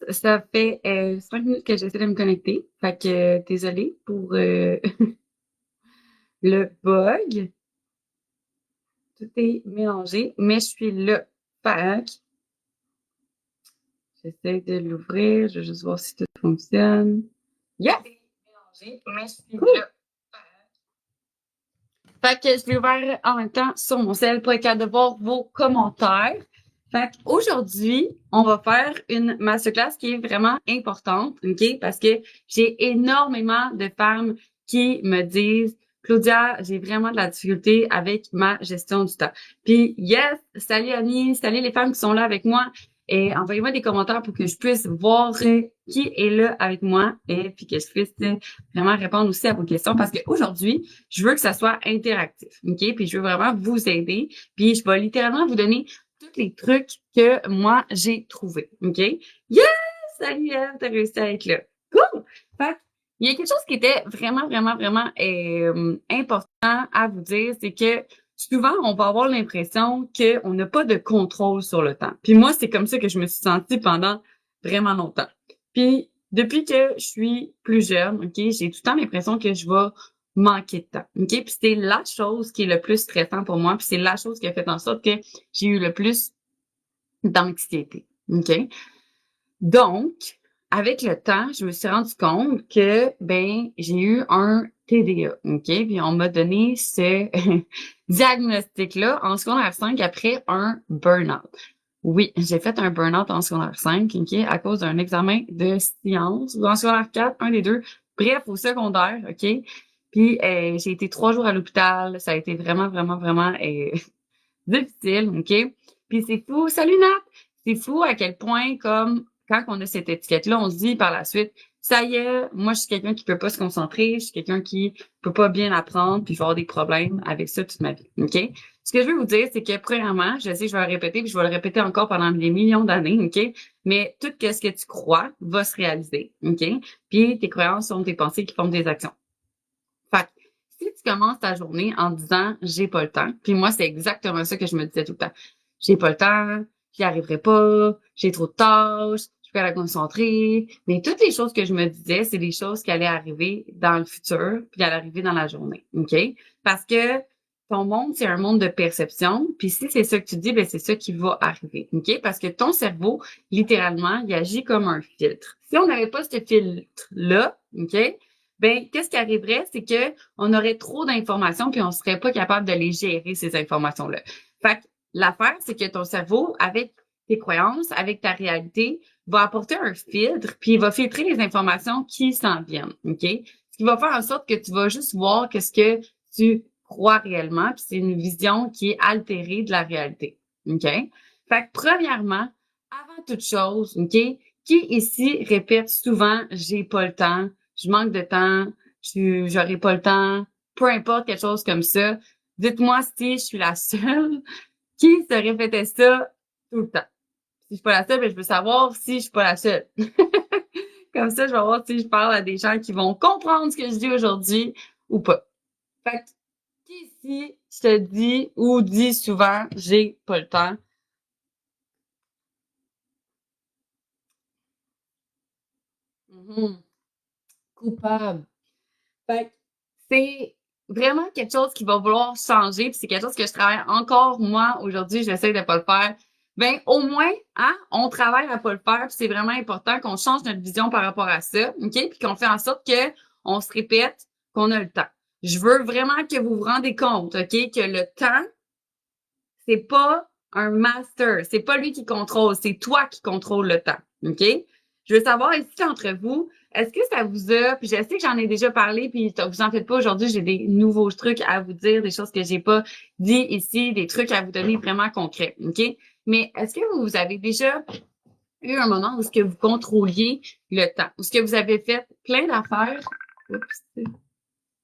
ça fait 5 minutes que j'essaie de me connecter. Fait que désolée pour le bug. Tout est mélangé, mais je suis là. Fait que j'essaie de l'ouvrir. Je vais juste voir si tout fonctionne. Yeah! Tout est mélangé, mais je suis là. Fait que je l'ai ouvert en même temps sur mon cell pour être capable de voir vos commentaires. Fait qu'aujourd'hui, on va faire une masterclass qui est vraiment importante, OK? Parce que j'ai énormément de femmes qui me disent Claudia, j'ai vraiment de la difficulté avec ma gestion du temps. Puis yes, salut Annie, salut les femmes qui sont là avec moi. Et envoyez-moi des commentaires pour que je puisse voir qui est là avec moi et puis que je puisse vraiment répondre aussi à vos questions parce qu'aujourd'hui, je veux que ça soit interactif, OK? Puis je veux vraiment vous aider. Puis je vais littéralement vous donner tous les trucs que moi, j'ai trouvés, OK? Yes! Salut, Eve, t'as réussi à être là. Cool! Fait il y a quelque chose qui était vraiment, vraiment, vraiment important à vous dire, c'est que souvent, on va avoir l'impression qu'on n'a pas de contrôle sur le temps. Puis moi, c'est comme ça que je me suis sentie pendant vraiment longtemps. Puis depuis que je suis plus jeune, OK, j'ai tout le temps l'impression que je vais manquer de temps. OK? Puis c'est la chose qui est le plus stressant pour moi, puis c'est la chose qui a fait en sorte que j'ai eu le plus d'anxiété. OK? Donc, avec le temps, je me suis rendu compte que j'ai eu un TDA, OK? Puis on m'a donné ce diagnostic-là en secondaire 5 après un burn-out. Oui, j'ai fait un burn-out en secondaire 5, OK, à cause d'un examen de sciences, ou en secondaire 4, un des deux. Bref, au secondaire, OK? Puis j'ai été 3 jours à l'hôpital. Ça a été vraiment, vraiment, vraiment difficile, OK? Puis c'est fou. Salut Nat! C'est fou à quel point, comme, quand on a cette étiquette-là, on se dit par la suite, ça y est, moi, je suis quelqu'un qui peut pas se concentrer, je suis quelqu'un qui peut pas bien apprendre, puis je vais avoir des problèmes avec ça toute ma vie, OK? Ce que je veux vous dire, c'est que, premièrement, je sais que je vais le répéter, puis je vais le répéter encore pendant des millions d'années, OK? Mais tout ce que tu crois va se réaliser, OK? Puis tes croyances sont tes pensées qui font des actions. Fait que, si tu commences ta journée en disant j'ai pas le temps, puis moi c'est exactement ça que je me disais tout le temps. J'ai pas le temps, j'y arriverai pas, j'ai trop de tâches, je suis pas la concentrer. Mais toutes les choses que je me disais, c'est des choses qui allaient arriver dans le futur, puis qui allaient arriver dans la journée, OK? Parce que ton monde, c'est un monde de perception, puis si c'est ça que tu dis, ben c'est ça qui va arriver, OK? Parce que ton cerveau, littéralement, il agit comme un filtre. Si on n'avait pas ce filtre-là, OK? Ben, qu'est-ce qui arriverait, c'est que on aurait trop d'informations puis on serait pas capable de les gérer, ces informations-là. Fait que l'affaire, c'est que ton cerveau, avec tes croyances, avec ta réalité, va apporter un filtre puis il va filtrer les informations qui s'en viennent, OK? Ce qui va faire en sorte que tu vas juste voir qu'est-ce que tu crois réellement puis c'est une vision qui est altérée de la réalité, OK? Fait que premièrement, avant toute chose, OK? Qui ici répète souvent j'ai pas le temps, je manque de temps, j'aurai pas le temps, peu importe quelque chose comme ça. Dites-moi si je suis la seule qui se répétait ça tout le temps. Si je suis pas la seule, ben, je veux savoir si je suis pas la seule. Comme ça, je vais voir si je parle à des gens qui vont comprendre ce que je dis aujourd'hui ou pas. Fait que, qui ici, je te dis ou dit souvent, j'ai pas le temps. Mhm. Coupable. Fait que c'est vraiment quelque chose qui va vouloir changer, puis c'est quelque chose que je travaille encore moi aujourd'hui, j'essaie de pas le faire. Ben au moins, hein, on travaille à pas le faire, puis c'est vraiment important qu'on change notre vision par rapport à ça, OK? Puis qu'on fait en sorte que on se répète qu'on a le temps. Je veux vraiment que vous vous rendez compte, OK, que le temps, c'est pas un master, c'est pas lui qui contrôle, c'est toi qui contrôle le temps, OK? Je veux savoir ici entre vous, est-ce que ça vous a, puis je sais que j'en ai déjà parlé, puis vous en faites pas aujourd'hui, j'ai des nouveaux trucs à vous dire, des choses que j'ai pas dit ici, des trucs à vous donner vraiment concrets, OK? Mais est-ce que vous avez déjà eu un moment où est-ce que vous contrôliez le temps, où est-ce que vous avez fait plein d'affaires? Oups, il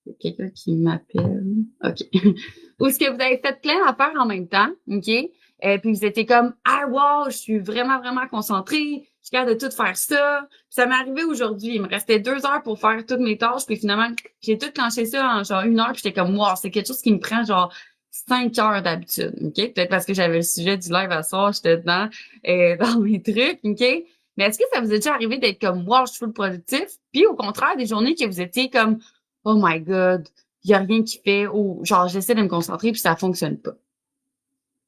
y a quelqu'un qui m'appelle. OK. Ou est-ce que vous avez fait plein d'affaires en même temps, OK? Puis vous étiez comme, ah wow, je suis vraiment, vraiment concentrée, je suis capable de tout faire ça. Puis ça m'est arrivé aujourd'hui, il me restait 2 heures pour faire toutes mes tâches, puis finalement, j'ai tout clenché ça en genre 1 heure, puis j'étais comme, wow, c'est quelque chose qui me prend genre 5 heures d'habitude, OK? Peut-être parce que j'avais le sujet du live à soir, j'étais dedans, dans mes trucs, OK? Mais est-ce que ça vous est déjà arrivé d'être comme, wow, je suis full productif? Puis au contraire, des journées que vous étiez comme, oh my God, il y a rien qui fait, ou genre, j'essaie de me concentrer puis ça fonctionne pas.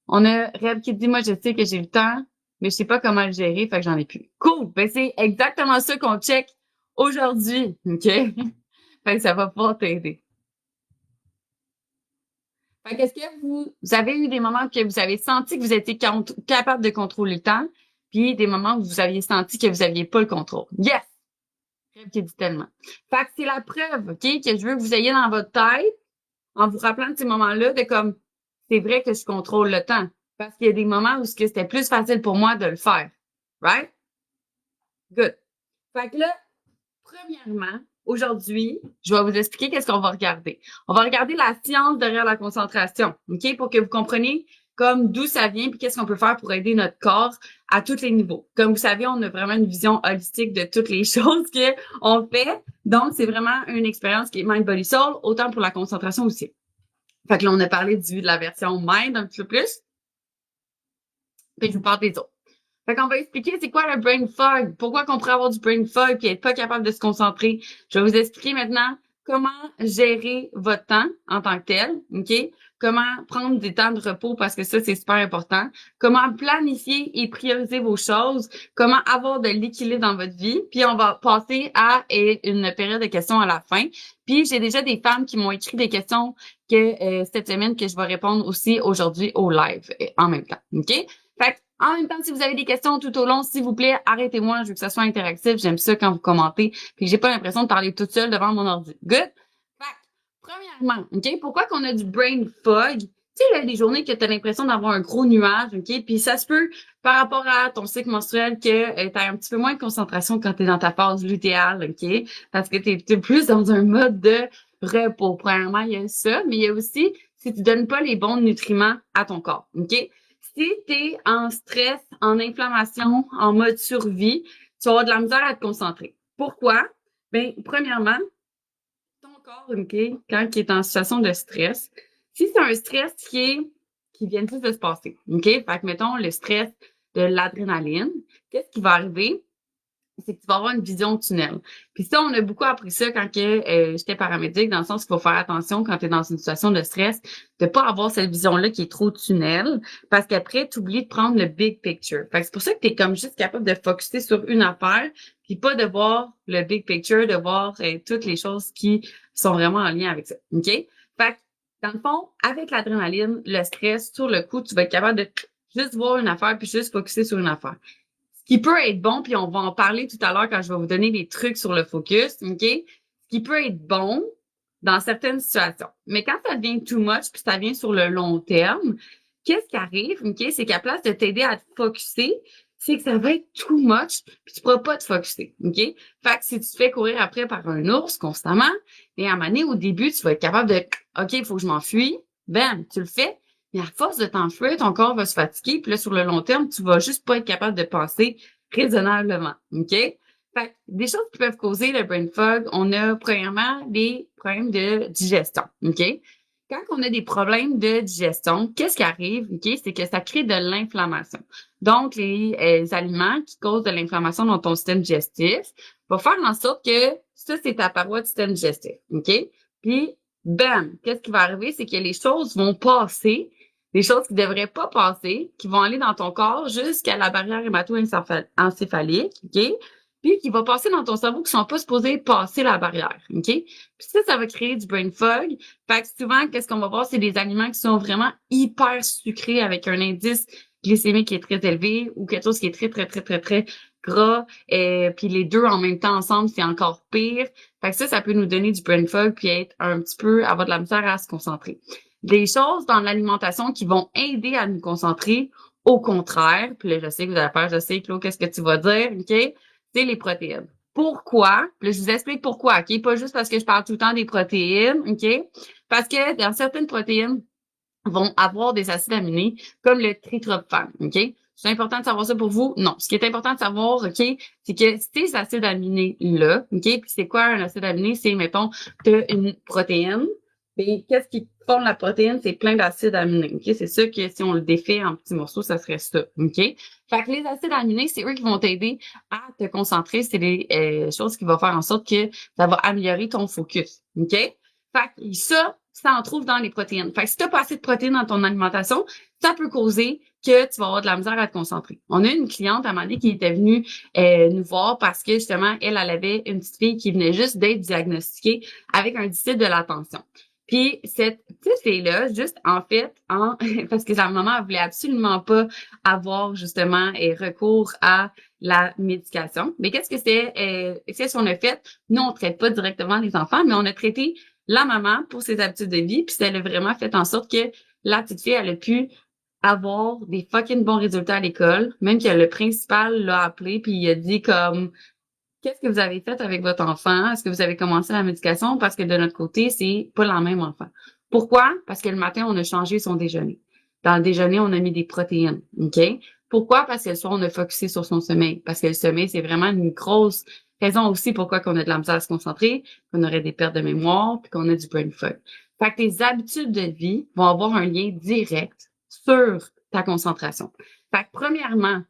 On a Reb qui dit, moi, je sais que j'ai le temps, mais je sais pas comment le gérer, fait que j'en ai plus. Cool! Ben, c'est exactement ça qu'on check aujourd'hui, OK? Fait que ça va pouvoir t'aider. Fait qu'est-ce que vous avez eu des moments que vous avez senti que vous étiez capable de contrôler le temps, puis des moments où vous aviez senti que vous aviez pas le contrôle? Yes! Reb qui dit tellement. Fait que c'est la preuve, OK, que je veux que vous ayez dans votre tête, en vous rappelant de ces moments-là, de comme, c'est vrai que je contrôle le temps. Parce qu'il y a des moments où c'était plus facile pour moi de le faire. Right? Good. Fait que là, premièrement, aujourd'hui, je vais vous expliquer qu'est-ce qu'on va regarder. On va regarder la science derrière la concentration, OK? Pour que vous compreniez comme d'où ça vient puis qu'est-ce qu'on peut faire pour aider notre corps à tous les niveaux. Comme vous savez, on a vraiment une vision holistique de toutes les choses qu'on fait. Donc, c'est vraiment une expérience qui est Mind, Body, Soul, autant pour la concentration aussi. Fait que là, on a parlé de la version Mind un petit peu plus. Puis je vous parle des autres. Fait qu'on va expliquer c'est quoi le brain fog, pourquoi qu'on pourrait avoir du brain fog et être pas capable de se concentrer. Je vais vous expliquer maintenant comment gérer votre temps en tant que tel, OK? Comment prendre des temps de repos parce que ça, c'est super important. Comment planifier et prioriser vos choses. Comment avoir de l'équilibre dans votre vie. Puis, on va passer à une période de questions à la fin. Puis, j'ai déjà des femmes qui m'ont écrit des questions que cette semaine que je vais répondre aussi aujourd'hui au live en même temps, OK? Fait en même temps, si vous avez des questions tout au long, s'il vous plaît, arrêtez-moi. Je veux que ça soit interactif. J'aime ça quand vous commentez. Puis que j'ai pas l'impression de parler toute seule devant mon ordi. Good? Fait premièrement, OK, pourquoi qu'on a du brain fog? Tu sais, il y a des journées que tu as l'impression d'avoir un gros nuage, OK? Puis ça se peut, par rapport à ton cycle menstruel, que tu as un petit peu moins de concentration quand tu es dans ta phase lutéale, OK? Parce que tu es plus dans un mode de repos. Premièrement, il y a ça, mais il y a aussi si tu donnes pas les bons nutriments à ton corps, OK? Si tu es en stress, en inflammation, en mode survie, tu vas avoir de la misère à te concentrer. Pourquoi? Bien, premièrement, ton corps, OK, quand il est en situation de stress, si c'est un stress qui vient juste de se passer, OK? Fait que, mettons, le stress de l'adrénaline, qu'est-ce qui va arriver? C'est que tu vas avoir une vision tunnel. Puis ça, on a beaucoup appris ça quand j'étais paramédic, dans le sens qu'il faut faire attention quand tu es dans une situation de stress, de pas avoir cette vision-là qui est trop tunnel, parce qu'après, tu oublies de prendre le big picture. Fait que c'est pour ça que tu es comme juste capable de focuser sur une affaire, puis pas de voir le big picture, de voir toutes les choses qui sont vraiment en lien avec ça. OK? Fait que, dans le fond, avec l'adrénaline, le stress, sur le coup, tu vas être capable de juste voir une affaire puis juste focuser sur une affaire qui peut être bon, puis on va en parler tout à l'heure quand je vais vous donner des trucs sur le focus, OK? Ce qui peut être bon dans certaines situations. Mais quand ça devient too much, puis ça vient sur le long terme, qu'est-ce qui arrive, OK? C'est qu'à place de t'aider à te focusser, c'est que ça va être too much, puis tu pourras pas te focusser, OK? Fait que si tu te fais courir après par un ours constamment, et à un moment donné, au début, tu vas être capable de, OK, il faut que je m'enfuis, bam, tu le fais, mais à force de t'enfuir, ton corps va se fatiguer. Puis là, sur le long terme, tu vas juste pas être capable de penser raisonnablement. OK? Fait que des choses qui peuvent causer le brain fog, on a premièrement des problèmes de digestion. OK? Quand on a des problèmes de digestion, qu'est-ce qui arrive? OK? C'est que ça crée de l'inflammation. Donc, les aliments qui causent de l'inflammation dans ton système digestif vont faire en sorte que ça, c'est ta paroi du système digestif. OK? Puis, bam! Qu'est-ce qui va arriver? C'est que les choses vont passer des choses qui devraient pas passer, qui vont aller dans ton corps jusqu'à la barrière hémato-encéphalique, OK? Puis qui va passer dans ton cerveau qui sont pas supposés passer la barrière, OK? Puis ça va créer du brain fog. Fait que souvent, qu'est-ce qu'on va voir, c'est des aliments qui sont vraiment hyper sucrés avec un indice glycémique qui est très élevé ou quelque chose qui est très, très, très, très, très gras. Puis les deux en même temps ensemble, c'est encore pire. Fait que ça peut nous donner du brain fog puis être un petit peu, avoir de la misère à se concentrer. Des choses dans l'alimentation qui vont aider à nous concentrer, au contraire, puis là, je sais que vous allez faire, je sais, Claude, qu'est-ce que tu vas dire, OK? C'est les protéines. Pourquoi? Puis là, je vous explique pourquoi, OK? Pas juste parce que je parle tout le temps des protéines, OK? Parce que dans certaines protéines vont avoir des acides aminés, comme le tryptophane, OK? C'est important de savoir ça pour vous? Non. Ce qui est important de savoir, OK, c'est que ces acides aminés-là, OK, puis c'est quoi un acide aminé? C'est, mettons, tu as une protéine, Et qu'est-ce qui forme la protéine? C'est plein d'acides aminés, OK? C'est ça que si on le défait en petits morceaux, ça serait ça, OK? Fait que les acides aminés, c'est eux qui vont t'aider à te concentrer. C'est les choses qui vont faire en sorte que ça va améliorer ton focus, OK? Fait que ça en trouve dans les protéines. Fait que si t'as pas assez de protéines dans ton alimentation, ça peut causer que tu vas avoir de la misère à te concentrer. On a une cliente à un moment donné qui était venue nous voir parce que justement, elle avait une petite fille qui venait juste d'être diagnostiquée avec un déficit de l'attention. Puis cette petite fille-là, juste en fait, parce que sa maman voulait absolument pas avoir justement recours à la médication. Mais qu'est-ce qu'on a fait? Nous, on traite pas directement les enfants, mais on a traité la maman pour ses habitudes de vie, puis ça a vraiment fait en sorte que la petite fille, elle a pu avoir des fucking bons résultats à l'école, même que le principal l'a appelé puis il a dit comme qu'est-ce que vous avez fait avec votre enfant? Est-ce que vous avez commencé la médication? Parce que de notre côté, c'est pas la même enfant. Pourquoi? Parce que le matin, on a changé son déjeuner. Dans le déjeuner, on a mis des protéines. OK? Pourquoi? Parce que le soir, on a focusé sur son sommeil. Parce que le sommeil, c'est vraiment une grosse raison aussi pourquoi qu'on a de la misère à se concentrer, qu'on aurait des pertes de mémoire, puis qu'on a du brain fog. Fait que tes habitudes de vie vont avoir un lien direct sur ta concentration. Fait que premièrement,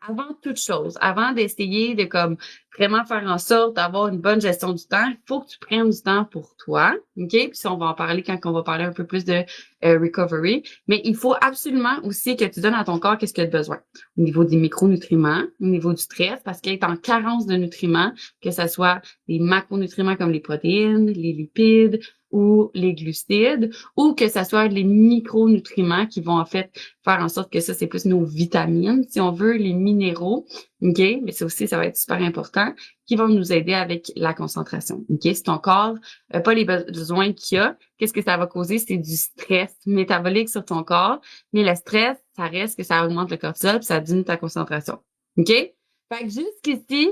avant toute chose, avant d'essayer de comme vraiment faire en sorte d'avoir une bonne gestion du temps, il faut que tu prennes du temps pour toi, OK? Puis ça, on va en parler quand on va parler un peu plus de recovery. Mais il faut absolument aussi que tu donnes à ton corps qu'est-ce qu'il a besoin. Au niveau des micronutriments, au niveau du stress, parce qu'il est en carence de nutriments, que ce soit les macronutriments comme les protéines, les lipides ou les glucides, ou que ce soit les micronutriments qui vont en fait faire en sorte que ça, c'est plus nos vitamines, si on veut, les minéraux, OK? Mais ça aussi, ça va être super important, qui vont nous aider avec la concentration, OK? Si ton corps n'a pas les besoins qu'il a, qu'est-ce que ça va causer? C'est du stress métabolique sur ton corps, mais le stress, ça reste que ça augmente le cortisol puis ça diminue ta concentration, OK? Fait que jusqu'ici,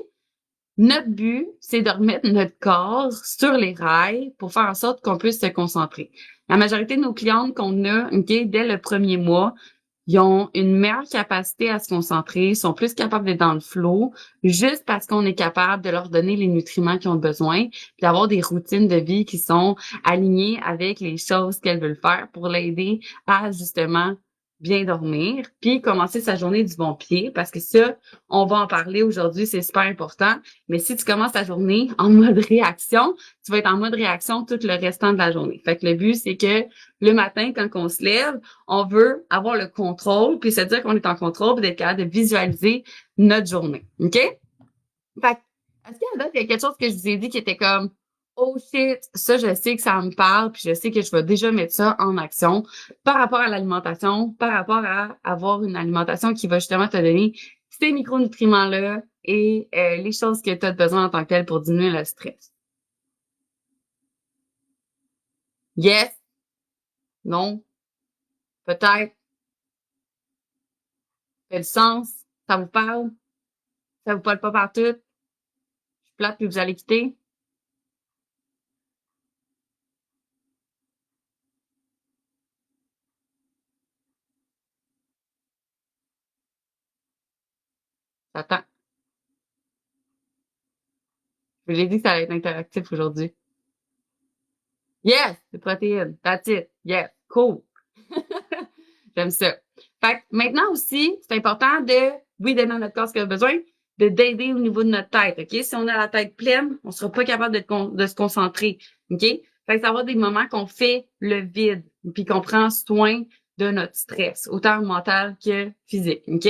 notre but, c'est de remettre notre corps sur les rails pour faire en sorte qu'on puisse se concentrer. La majorité de nos clientes qu'on a, OK, dès le premier mois, ils ont une meilleure capacité à se concentrer, sont plus capables d'être dans le flow, juste parce qu'on est capable de leur donner les nutriments qu'ils ont besoin, puis d'avoir des routines de vie qui sont alignées avec les choses qu'elles veulent faire pour l'aider à justement bien dormir, puis commencer sa journée du bon pied, parce que ça, on va en parler aujourd'hui, c'est super important. Mais si tu commences ta journée en mode réaction, tu vas être en mode réaction tout le restant de la journée. Fait que le but, c'est que le matin, quand on se lève, on veut avoir le contrôle, puis se dire qu'on est en contrôle, puis d'être capable de visualiser notre journée. OK? Fait que, est-ce qu'il y a quelque chose que je vous ai dit qui était comme oh shit, ça, je sais que ça me parle, puis je sais que je vais déjà mettre ça en action par rapport à l'alimentation, par rapport à avoir une alimentation qui va justement te donner ces micronutriments-là et les choses que tu as besoin en tant que tel pour diminuer le stress. Yes? Non? Peut-être? Ça fait du sens? Ça vous parle? Ça vous parle pas partout? Je suis plate puis vous allez quitter? J'attends. Je vous ai dit que ça allait être interactif aujourd'hui. Yes! Des protéines. That's it. Yes. Cool. J'aime ça. Fait que maintenant aussi, c'est important de, oui, donner à notre corps ce qu'il a besoin, de d'aider au niveau de notre tête, OK? Si on a la tête pleine, on sera pas capable de se concentrer, OK? Fait que ça va avoir des moments qu'on fait le vide, puis qu'on prend soin de notre stress, autant mental que physique, OK?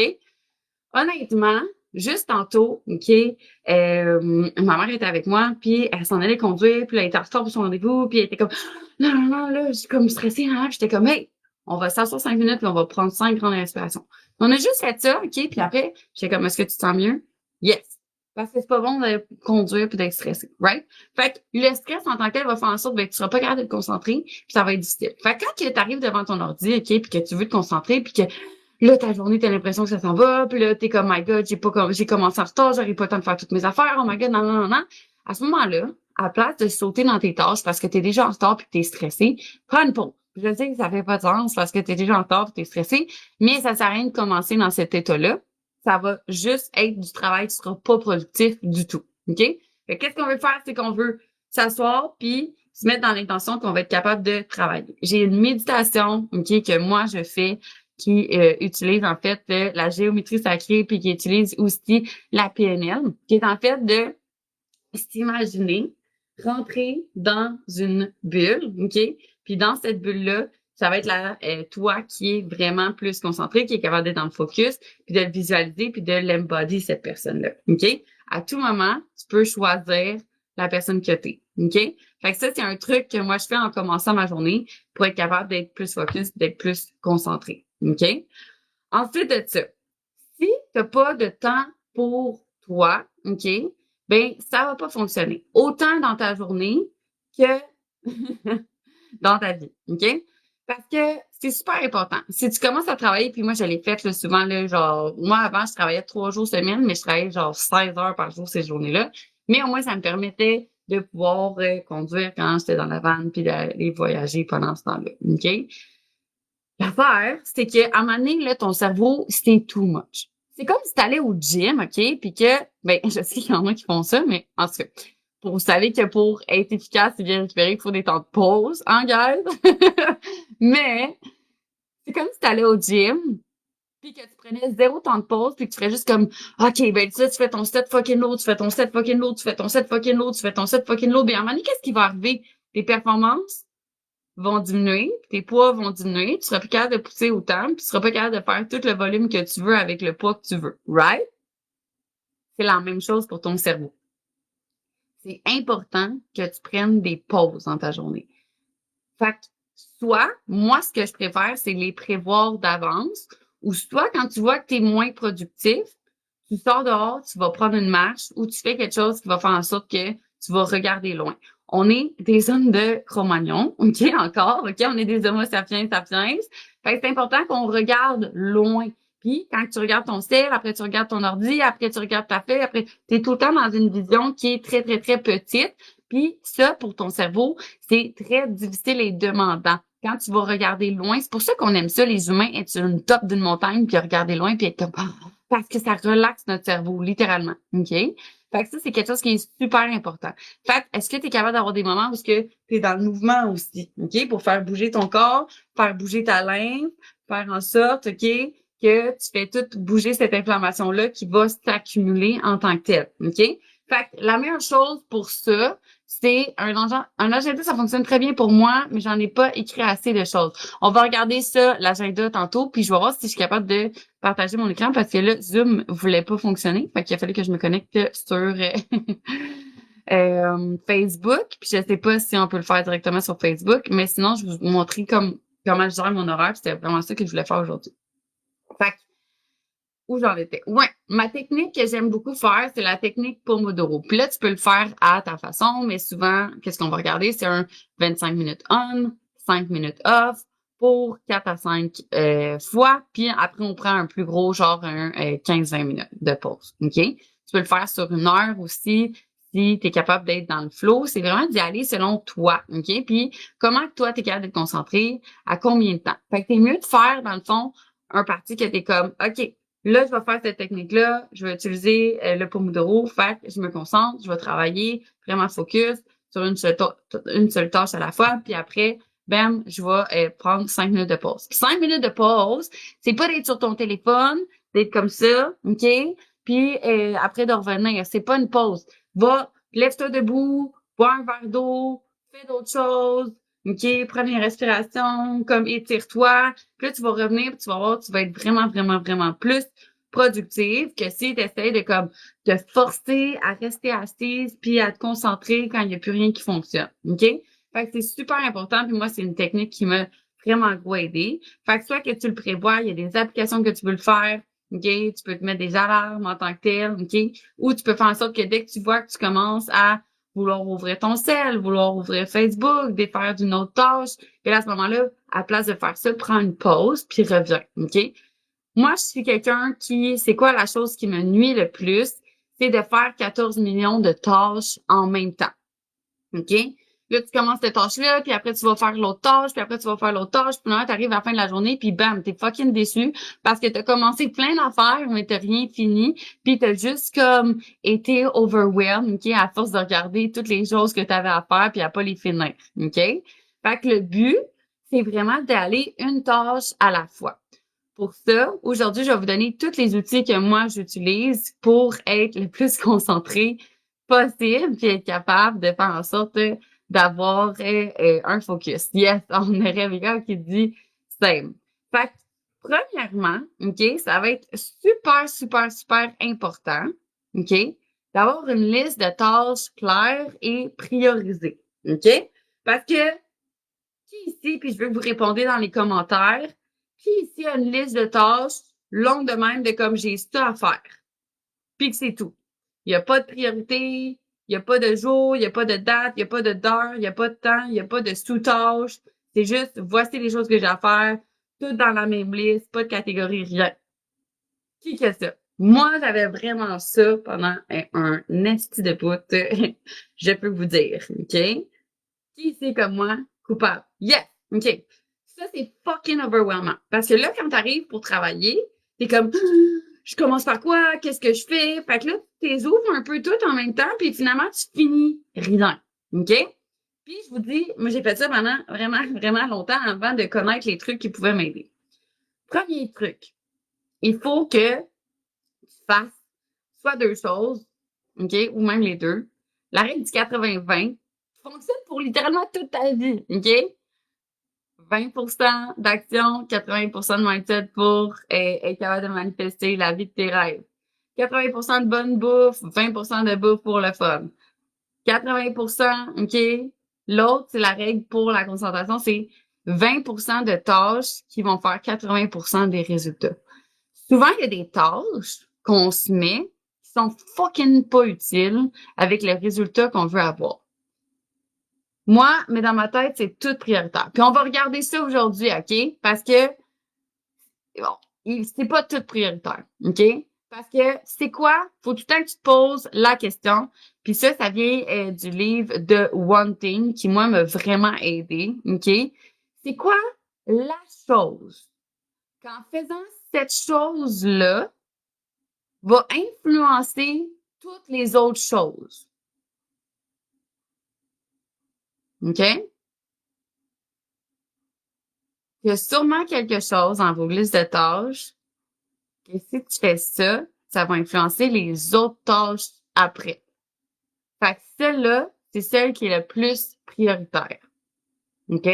Honnêtement, juste tantôt, OK, ma mère était avec moi, puis elle s'en allait conduire, puis elle était en retard pour son rendez-vous, puis elle était comme non, non, non, là, je suis comme stressée, hein? J'étais comme hey, on va s'asseoir 5 minutes, puis on va prendre 5 grandes respirations. On a juste fait ça, OK, puis après, j'étais comme est-ce que tu te sens mieux? Yes. Parce que c'est pas bon de conduire puis d'être stressé, right? Fait que le stress en tant que tel va faire en sorte que tu seras pas capable de te concentrer, puis ça va être difficile. Fait que quand tu arrives devant ton ordi, OK, puis que tu veux te concentrer, puis que là, ta journée, t'as l'impression que ça s'en va, puis là, t'es comme, my God, j'ai commencé en retard, j'arrive pas le temps de faire toutes mes affaires, oh my God, non, non, non, non. À ce moment-là, à la place de sauter dans tes tâches parce que t'es déjà en retard puis que t'es stressé, prends une pause. Je sais que ça fait pas de sens parce que t'es déjà en retard puis t'es stressé, mais ça sert à rien de commencer dans cet état-là. Ça va juste être du travail qui sera pas productif du tout. OK? Fait que qu'est-ce qu'on veut faire? C'est qu'on veut s'asseoir puis se mettre dans l'intention qu'on va être capable de travailler. J'ai une méditation, OK, que moi je fais qui utilise en fait la géométrie sacrée puis qui utilise aussi la PNL, qui est en fait de s'imaginer rentrer dans une bulle, OK? Puis dans cette bulle-là, ça va être toi qui est vraiment plus concentré, qui est capable d'être dans le focus, puis de le visualiser, puis de l'embody cette personne-là, OK? À tout moment, tu peux choisir la personne que t'es, OK? Fait que ça, c'est un truc que moi, je fais en commençant ma journée pour être capable d'être plus focus, d'être plus concentré, OK? Ensuite de ça, si t'as pas de temps pour toi, OK, ben ça va pas fonctionner. Autant dans ta journée que dans ta vie, OK? Parce que c'est super important. Si tu commences à travailler, puis moi, je l'ai fait là, souvent, là, genre, moi, avant, je travaillais 3 jours semaine, mais je travaillais genre 16 heures par jour ces journées-là. Mais au moins, ça me permettait de pouvoir conduire quand j'étais dans la van, puis d'aller voyager pendant ce temps-là, OK? L'affaire, c'est qu'à un moment donné, là, ton cerveau, c'est too much. C'est comme si t'allais au gym, OK? Puis que, ben, je sais qu'il y en a qui font ça, mais en tout cas, vous savez que pour être efficace et bien récupérer, il faut des temps de pause, hein, guys? Mais, c'est comme si t'allais au gym, puis que tu prenais 0 temps de pause, puis que tu ferais juste comme, OK, ben, tu fais ton set fucking load, tu fais ton set fucking load, tu fais ton set fucking load, tu fais ton set fucking load. Bien, à un moment donné, qu'est-ce qui va arriver? Tes performances vont diminuer, tes poids vont diminuer, tu seras plus capable de pousser autant, puis tu seras pas capable de faire tout le volume que tu veux avec le poids que tu veux, right? C'est la même chose pour ton cerveau. C'est important que tu prennes des pauses dans ta journée. Fait que, soit, moi, ce que je préfère, c'est les prévoir d'avance, ou soit quand tu vois que tu es moins productif, tu sors dehors, tu vas prendre une marche, ou tu fais quelque chose qui va faire en sorte que tu vas regarder loin. On est des hommes de Cro-Magnon, OK, encore, OK, on est des homo sapiens sapiens. Fait que c'est important qu'on regarde loin. Puis, quand tu regardes ton ciel, après tu regardes ton ordi, après tu regardes ta feuille, après, tu es tout le temps dans une vision qui est très, très, très petite. Puis ça, pour ton cerveau, c'est très difficile et demandant. Quand tu vas regarder loin, c'est pour ça qu'on aime ça, les humains, être sur une top d'une montagne, puis regarder loin, puis être comme parce que ça relaxe notre cerveau, littéralement. OK? Fait que ça, c'est quelque chose qui est super important. Fait que, est-ce que tu es capable d'avoir des moments où tu es dans le mouvement aussi, OK? Pour faire bouger ton corps, faire bouger ta lymphe, faire en sorte, OK, que tu fais tout bouger cette inflammation-là qui va s'accumuler en tant que telle, OK? Fait que la meilleure chose pour ça, c'est un agenda, ça fonctionne très bien pour moi, mais j'en ai pas écrit assez de choses. On va regarder ça, l'agenda tantôt, puis je vais voir si je suis capable de partager mon écran parce que là, Zoom voulait pas fonctionner. Fait qu'il a fallu que je me connecte sur Facebook. Puis je sais pas si on peut le faire directement sur Facebook, mais sinon, je vais vous montrer comment je gère mon horaire. C'était vraiment ça que je voulais faire aujourd'hui. Fait que, où j'en étais? Ouais, ma technique que j'aime beaucoup faire, c'est la technique Pomodoro. Puis là, tu peux le faire à ta façon, mais souvent, qu'est-ce qu'on va regarder? C'est un 25 minutes on, 5 minutes off pour 4 à 5 fois. Puis après, on prend un plus gros, genre un 15-20 minutes de pause. OK? Tu peux le faire sur 1 heure aussi si tu es capable d'être dans le flow. C'est vraiment d'y aller selon toi. OK? Puis comment toi, tu es capable d'être concentré, à combien de temps? Fait que t'es mieux de faire, dans le fond, un parti que t'es comme, OK, là, je vais faire cette technique-là, je vais utiliser le Pomodoro, fait que je me concentre, je vais travailler vraiment focus sur une seule tâche à la fois, puis après, bam, je vais prendre 5 minutes de pause. Puis 5 minutes de pause, c'est pas d'être sur ton téléphone, d'être comme ça, OK? Puis après de revenir, c'est pas une pause. Va, lève-toi debout, bois un verre d'eau, fais d'autres choses, OK? Prends une respiration, comme étire-toi. Puis là, tu vas revenir, puis tu vas voir, tu vas être vraiment, vraiment, vraiment plus productive que si tu essaies de comme te forcer à rester assise puis à te concentrer quand il n'y a plus rien qui fonctionne. OK? Fait que c'est super important. Puis moi, c'est une technique qui m'a vraiment gros aidé. Fait que soit que tu le prévois, il y a des applications que tu veux le faire. OK? Tu peux te mettre des alarmes en tant que tel. OK? Ou tu peux faire en sorte que dès que tu vois que tu commences à vouloir ouvrir ton cell, vouloir ouvrir Facebook, défaire d'une autre tâche. Et là, à ce moment-là, à place de faire ça, prends une pause, puis reviens, OK? Moi, je suis quelqu'un c'est quoi la chose qui me nuit le plus? C'est de faire 14 millions de tâches en même temps, OK? Là, tu commences cette tâche-là, puis après, tu vas faire l'autre tâche, puis après, tu vas faire l'autre tâche, puis là, t'arrives à la fin de la journée, puis bam, t'es fucking déçu parce que t'as commencé plein d'affaires, mais t'as rien fini, puis t'as juste comme été overwhelmed, OK, à force de regarder toutes les choses que t'avais à faire, puis à pas les finir, OK? Fait que le but, c'est vraiment d'aller une tâche à la fois. Pour ça, aujourd'hui, je vais vous donner tous les outils que moi j'utilise pour être le plus concentré possible puis être capable de faire en sorte d'avoir un focus. Yes, on aurait Réveillon qui dit same. Fait que, premièrement, OK, ça va être super, super, super important, OK, d'avoir une liste de tâches claires et priorisées, OK? Parce que qui ici, puis je veux que vous répondiez dans les commentaires, qui ici a une liste de tâches longue de même de comme j'ai ça à faire, puis que c'est tout. Il n'y a pas de priorité, il n'y a pas de jour, il n'y a pas de date, il n'y a pas d'heure, il n'y a pas de temps, il n'y a pas de sous-tâches. C'est juste, voici les choses que j'ai à faire, toutes dans la même liste, pas de catégorie, rien. Qui a ça? Moi, j'avais vraiment ça pendant un esti de bout, je peux vous dire, OK? Qui c'est comme moi? Coupable. Yes! OK. Ça, c'est fucking overwhelming. Parce que là, quand t'arrives pour travailler, t'es comme, je commence par quoi? Qu'est-ce que je fais? Fait que là, tu ouvres un peu tout en même temps, puis finalement, tu finis rien. OK? Puis, je vous dis, moi, j'ai fait ça pendant vraiment, vraiment longtemps avant de connaître les trucs qui pouvaient m'aider. Premier truc. Il faut que tu fasses soit deux choses, OK? Ou même les deux. La règle du 80-20 fonctionne pour littéralement toute ta vie, OK? 20% d'action, 80% de mindset pour être capable de manifester la vie de tes rêves. 80% de bonne bouffe, 20% de bouffe pour le fun. 80%, OK? L'autre, c'est la règle pour la concentration, c'est 20% de tâches qui vont faire 80% des résultats. Souvent, il y a des tâches qu'on se met qui sont fucking pas utiles avec le résultat qu'on veut avoir. Moi, mais dans ma tête, c'est tout prioritaire. Puis on va regarder ça aujourd'hui, OK? Parce que, bon, c'est pas tout prioritaire, OK? Parce que c'est quoi? Faut tout le temps que tu te poses la question. Puis ça vient du livre de One Thing qui, moi, m'a vraiment aidé, OK? C'est quoi la chose qu'en faisant cette chose-là va influencer toutes les autres choses? OK? Il y a sûrement quelque chose dans vos listes de tâches que si tu fais ça, ça va influencer les autres tâches après. Fait que celle-là, c'est celle qui est le plus prioritaire. OK?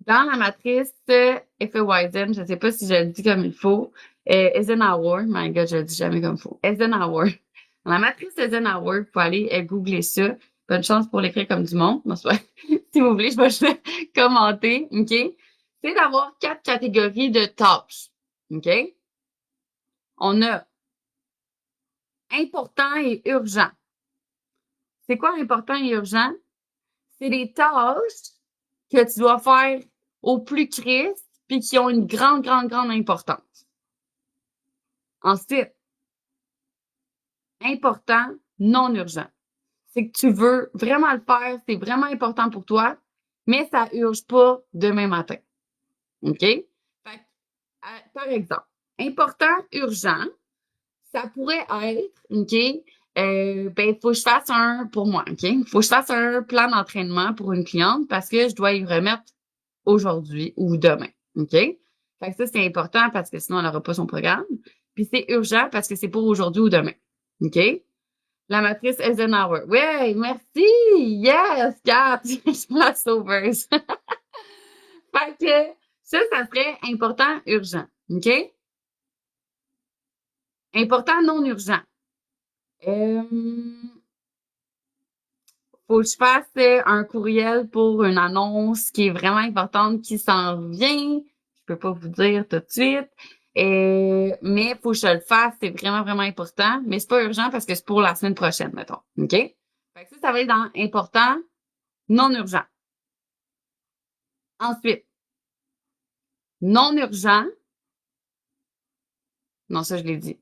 Dans la matrice F.E.Y.Z., je ne sais pas si je le dis comme il faut, Eisenhower, my God, je le dis jamais comme il faut, Eisenhower. Dans la matrice Eisenhower, vous pouvez aller googler ça. Bonne chance pour l'écrire comme du monde. Non, si vous voulez, je vais juste commenter. OK? C'est d'avoir 4 catégories de tâches. OK? On a important et urgent. C'est quoi important et urgent? C'est des tâches que tu dois faire au plus crisp puis qui ont une grande, grande, grande importance. Ensuite, important, non urgent. C'est que tu veux vraiment le faire, c'est vraiment important pour toi, mais ça urge pas demain matin. OK? Fait par exemple, important, urgent, ça pourrait être, OK, ben, faut que je fasse pour moi, OK? Faut que je fasse un plan d'entraînement pour une cliente parce que je dois y remettre aujourd'hui ou demain, OK? Fait que ça, c'est important parce que sinon, elle n'aura pas son programme. Puis c'est urgent parce que c'est pour aujourd'hui ou demain, OK? La matrice Eisenhower. Ouais, merci! Yes, Kat! Je suis la sauveuse. Fait que ça serait important, urgent, OK? Important, non urgent. Faut que je fasse un courriel pour une annonce qui est vraiment importante qui s'en vient. Je peux pas vous dire tout de suite. Mais faut que je le fasse. C'est vraiment, vraiment important. Mais c'est pas urgent parce que c'est pour la semaine prochaine, mettons. OK? Fait que ça va être dans important, non urgent. Ensuite, non urgent. Non, ça, je l'ai dit.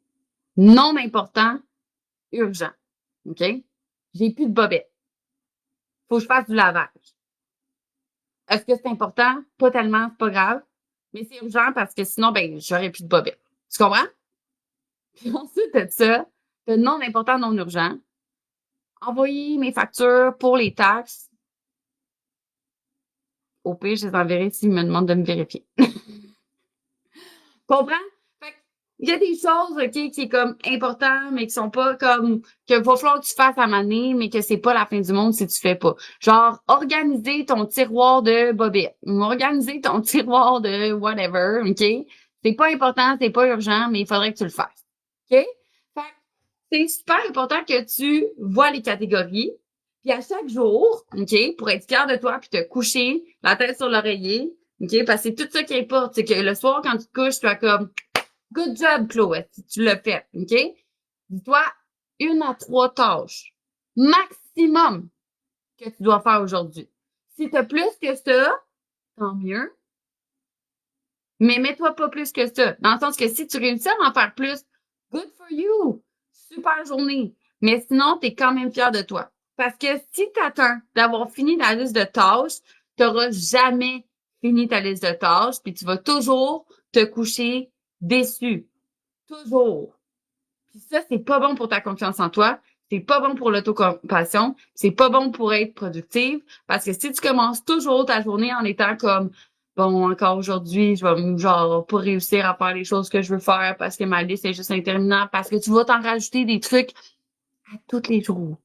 Non important, urgent. OK? J'ai plus de bobette. faut que je fasse du lavage. Est-ce que c'est important? Pas tellement, c'est pas grave. Mais c'est urgent parce que sinon, ben, j'aurais plus de bobette. Tu comprends? Puis ensuite de ça, de non important, non urgent. Envoyer mes factures pour les taxes. Au pire, je les enverrai s'ils me demandent de me vérifier. Comprends? Fait que, il y a des choses, OK, qui est comme important, mais qui sont pas comme, que va falloir que tu fasses à maner, mais que c'est pas la fin du monde si tu fais pas. Genre, organiser ton tiroir de bobettes. Ou organiser ton tiroir de whatever, OK? C'est pas important, c'est pas urgent, mais il faudrait que tu le fasses. OK? Fait que c'est super important que tu vois les catégories. Puis à chaque jour, OK, pour être fier de toi, puis te coucher la tête sur l'oreiller, OK? Parce que c'est tout ça qui importe. C'est que le soir, quand tu te couches, tu as comme good job, Chloé, si tu l'as fait. OK? Dis-toi 1 à 3 tâches maximum que tu dois faire aujourd'hui. Si tu as plus que ça, tant mieux. Mais mets-toi pas plus que ça. Dans le sens que si tu réussis à en faire plus, good for you. Super journée. Mais sinon, tu es quand même fier de toi. Parce que si tu attends d'avoir fini ta liste de tâches, tu n'auras jamais fini ta liste de tâches, puis tu vas toujours te coucher déçu. Toujours. Puis ça, c'est pas bon pour ta confiance en toi. C'est pas bon pour l'autocompassion. C'est pas bon pour être productive. Parce que si tu commences toujours ta journée en étant comme, bon, encore aujourd'hui, je vais, genre, pas réussir à faire les choses que je veux faire parce que ma liste est juste interminable, parce que tu vas t'en rajouter des trucs à tous les jours.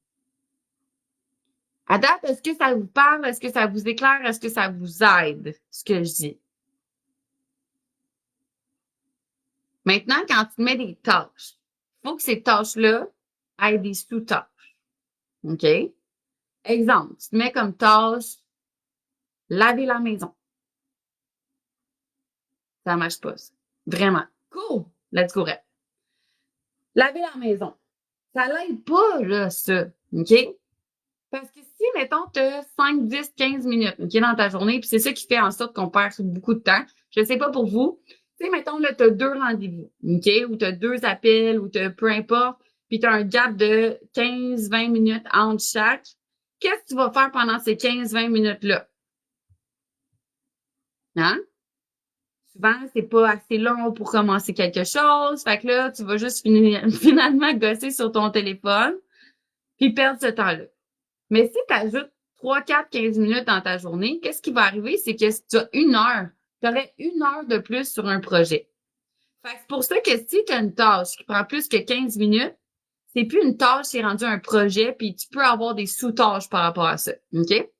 À date, est-ce que ça vous parle? Est-ce que ça vous éclaire? Est-ce que ça vous aide, ce que je dis? Maintenant, quand tu mets des tâches, il faut que ces tâches-là aient des sous-tâches. OK? Exemple, tu te mets comme tâche laver la maison. Ça marche pas, ça. Vraiment. Cool. Let's go, rep. Laver la maison. Ça l'aide pas, là, ça. OK? Parce que si, mettons, tu as 5, 10, 15 minutes, OK, dans ta journée, puis c'est ça qui fait en sorte qu'on perd beaucoup de temps. Je sais pas pour vous. Tu sais, mettons, là, tu as 2 rendez-vous, OK, ou tu as 2 appels, ou tu as peu importe, puis tu as un gap de 15, 20 minutes entre chaque. Qu'est-ce que tu vas faire pendant ces 15, 20 minutes-là? Hein? Souvent, c'est pas assez long pour commencer quelque chose. Fait que là, tu vas juste finalement gosser sur ton téléphone puis perdre ce temps-là. Mais si tu ajoutes 3, 4, 15 minutes dans ta journée, qu'est-ce qui va arriver? C'est que si tu as 1 heure, tu aurais 1 heure de plus sur un projet. Fait que c'est pour ça que si tu as une tâche qui prend plus que 15 minutes, c'est plus une tâche, c'est rendu un projet, puis tu peux avoir des sous-tâches par rapport à ça. OK?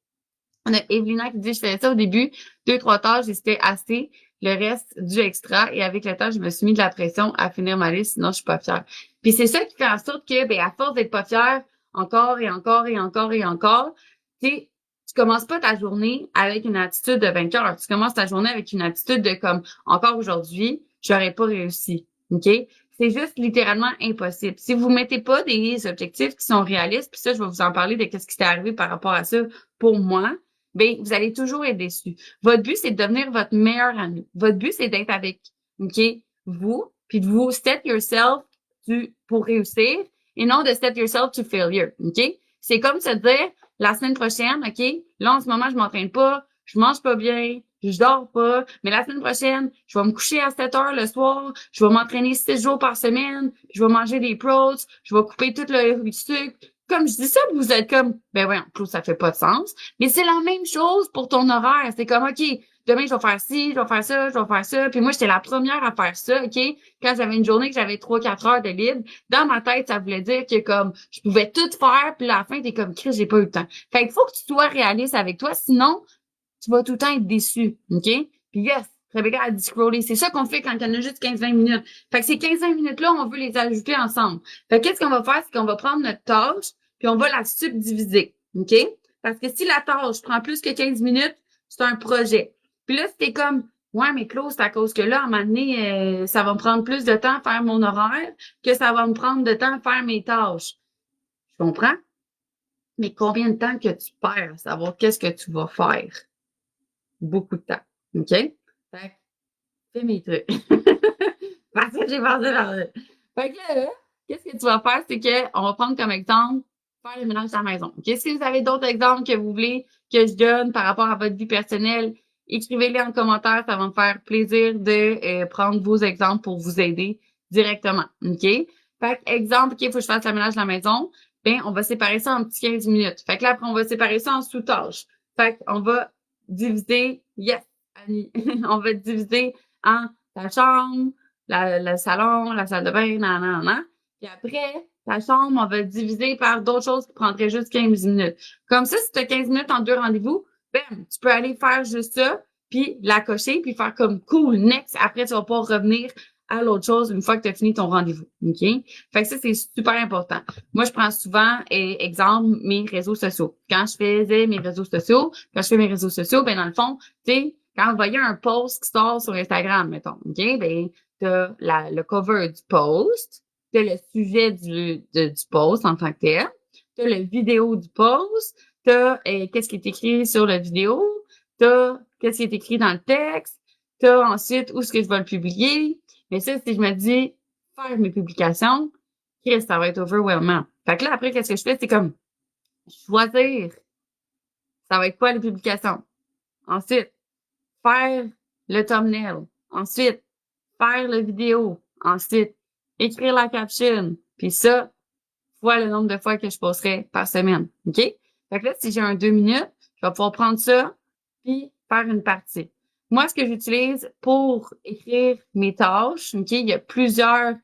On a Evelina qui dit, je faisais ça au début, 2, 3 tâches et c'était assez. Le reste, du extra. Et avec le temps, je me suis mis de la pression à finir ma liste, sinon je suis pas fière. Puis c'est ça qui fait en sorte que, ben, à force d'être pas fière, encore et encore et encore et encore, tu commences pas ta journée avec une attitude de vainqueur. Tu commences ta journée avec une attitude de comme, encore aujourd'hui, j'aurais pas réussi. OK? C'est juste littéralement impossible. Si vous mettez pas des objectifs qui sont réalistes, puis ça, je vais vous en parler de qu'est-ce qui s'est arrivé par rapport à ça pour moi, ben, vous allez toujours être déçu. Votre but, c'est de devenir votre meilleur ami. Votre but, c'est d'être avec, OK, vous, puis de vous set yourself pour réussir et non de set yourself to failure, OK? C'est comme se dire, la semaine prochaine, OK, là, en ce moment, je m'entraîne pas, je mange pas bien, je dors pas, mais la semaine prochaine, je vais me coucher à 7 heures le soir, je vais m'entraîner 6 jours par semaine, je vais manger des pros, je vais couper tout le sucre. Comme je dis ça, vous êtes comme, ben voyons, Claude, ça fait pas de sens. Mais c'est la même chose pour ton horaire. C'est comme, OK, demain, je vais faire ci, je vais faire ça, je vais faire ça. Puis moi, j'étais la première à faire ça, OK? Quand j'avais une journée que j'avais 3, 4 heures de libre, dans ma tête, ça voulait dire que comme, je pouvais tout faire, puis à la fin, t'es comme, Chris, j'ai pas eu le temps. Fait qu'il faut que tu sois réaliste avec toi, sinon, tu vas tout le temps être déçu, OK? Puis yes, Rebecca a dit scroller. C'est ça qu'on fait quand il y en a juste 15-20 minutes. Fait que ces 15-20 minutes-là, on veut les ajouter ensemble. Fait que qu'est-ce qu'on va faire? C'est qu'on va prendre notre tâche, puis on va la subdiviser, OK? Parce que si la tâche prend plus que 15 minutes, c'est un projet. Puis là, c'était comme, ouais, mais Claude, c'est à cause que là, à un moment donné, ça va me prendre plus de temps à faire mon horaire que ça va me prendre de temps à faire mes tâches. Je comprends? Mais combien de temps que tu perds à savoir qu'est-ce que tu vas faire? Beaucoup de temps. OK? Fait que, fais mes trucs. Parce que j'ai pensé par là. Fait que là, qu'est-ce que tu vas faire? C'est que, on va prendre comme exemple faire le ménage de la maison. OK? Si vous avez d'autres exemples que vous voulez que je donne par rapport à votre vie personnelle, écrivez-les en commentaire. Ça va me faire plaisir de prendre vos exemples pour vous aider directement. OK? Fait que, exemple, OK, il faut que je fasse le ménage de la maison. Ben, on va séparer ça en petits 15 minutes. Fait que là, après, on va séparer ça en sous-tâches. Fait qu'on va diviser, yes, Annie, on va diviser en la chambre, le salon, la salle de bain, nan. Puis après, ta chambre, on va le diviser par d'autres choses qui prendraient juste 15 minutes. Comme ça, si tu as 15 minutes en deux rendez-vous, bam, tu peux aller faire juste ça, puis la cocher, puis faire comme cool, next. Après, tu vas pouvoir revenir à l'autre chose une fois que tu as fini ton rendez-vous. OK? Fait que ça, c'est super important. Moi, je prends souvent, exemple, mes réseaux sociaux. Quand je faisais mes réseaux sociaux, quand je fais mes réseaux sociaux, ben dans le fond, tu sais, quand vous voyez un post qui sort sur Instagram, mettons, OK? Ben, t'as le cover du post, t'as le sujet du post en tant que tel, t'as le vidéo du post, t'as qu'est-ce qui est écrit sur la vidéo, t'as qu'est-ce qui est écrit dans le texte, t'as ensuite où est-ce que je vais le publier. Mais ça, si je me dis faire mes publications, Chris, ça va être overwhelmant. Fait que là, après, qu'est-ce que je fais? C'est comme choisir. Ça va être quoi les publications? Ensuite, faire le thumbnail. Ensuite, faire la vidéo. Ensuite, écrire la caption. Puis ça, fois le nombre de fois que je posterai par semaine. OK? Fait que là, si j'ai un 2 minutes, je vais pouvoir prendre ça puis faire une partie. Moi, ce que j'utilise pour écrire mes tâches, OK, il y a plusieurs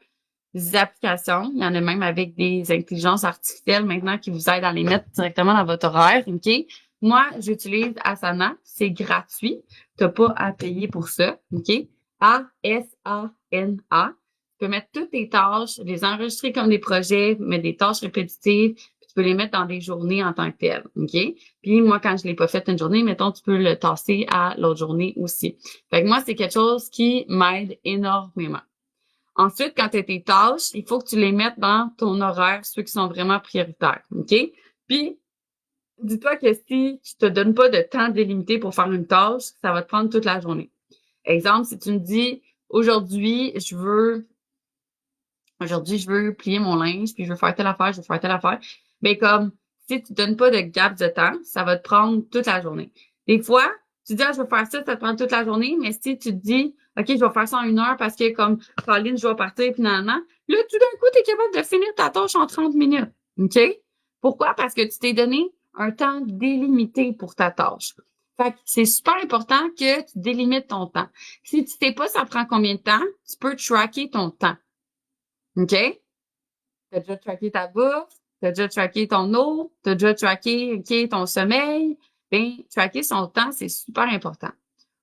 applications. Il y en a même avec des intelligences artificielles maintenant qui vous aident à les mettre directement dans votre horaire. OK? Moi, j'utilise Asana. C'est gratuit. Tu n'as pas à payer pour ça. OK? Asana. Tu peux mettre toutes tes tâches, les enregistrer comme des projets, mettre des tâches répétitives, puis tu peux les mettre dans des journées en tant que telles. OK? Puis moi, quand je l'ai pas fait une journée, mettons, tu peux le tasser à l'autre journée aussi. Fait que moi, c'est quelque chose qui m'aide énormément. Ensuite, quand tu as tes tâches, il faut que tu les mettes dans ton horaire, ceux qui sont vraiment prioritaires. OK? Puis, dis-toi que si tu te donnes pas de temps délimité pour faire une tâche, ça va te prendre toute la journée. Exemple, si tu me dis, aujourd'hui, je veux plier mon linge, puis je veux faire telle affaire, ben comme, si tu te donnes pas de gap de temps, ça va te prendre toute la journée. Des fois, tu dis, je veux faire ça te prend toute la journée, mais si tu te dis, OK, je vais faire ça en 1 heure parce que comme, Pauline, je dois partir, finalement, là, tout d'un coup, tu es capable de finir ta tâche en 30 minutes. OK? Pourquoi? Parce que tu t'es donné un temps délimité pour ta tâche. Fait que c'est super important que tu délimites ton temps. Si tu sais pas ça prend combien de temps, tu peux tracker ton temps. OK? T'as déjà tracké ta bouffe, t'as déjà tracké ton eau, t'as déjà tracké, OK, ton sommeil. Ben, tracker son temps, c'est super important.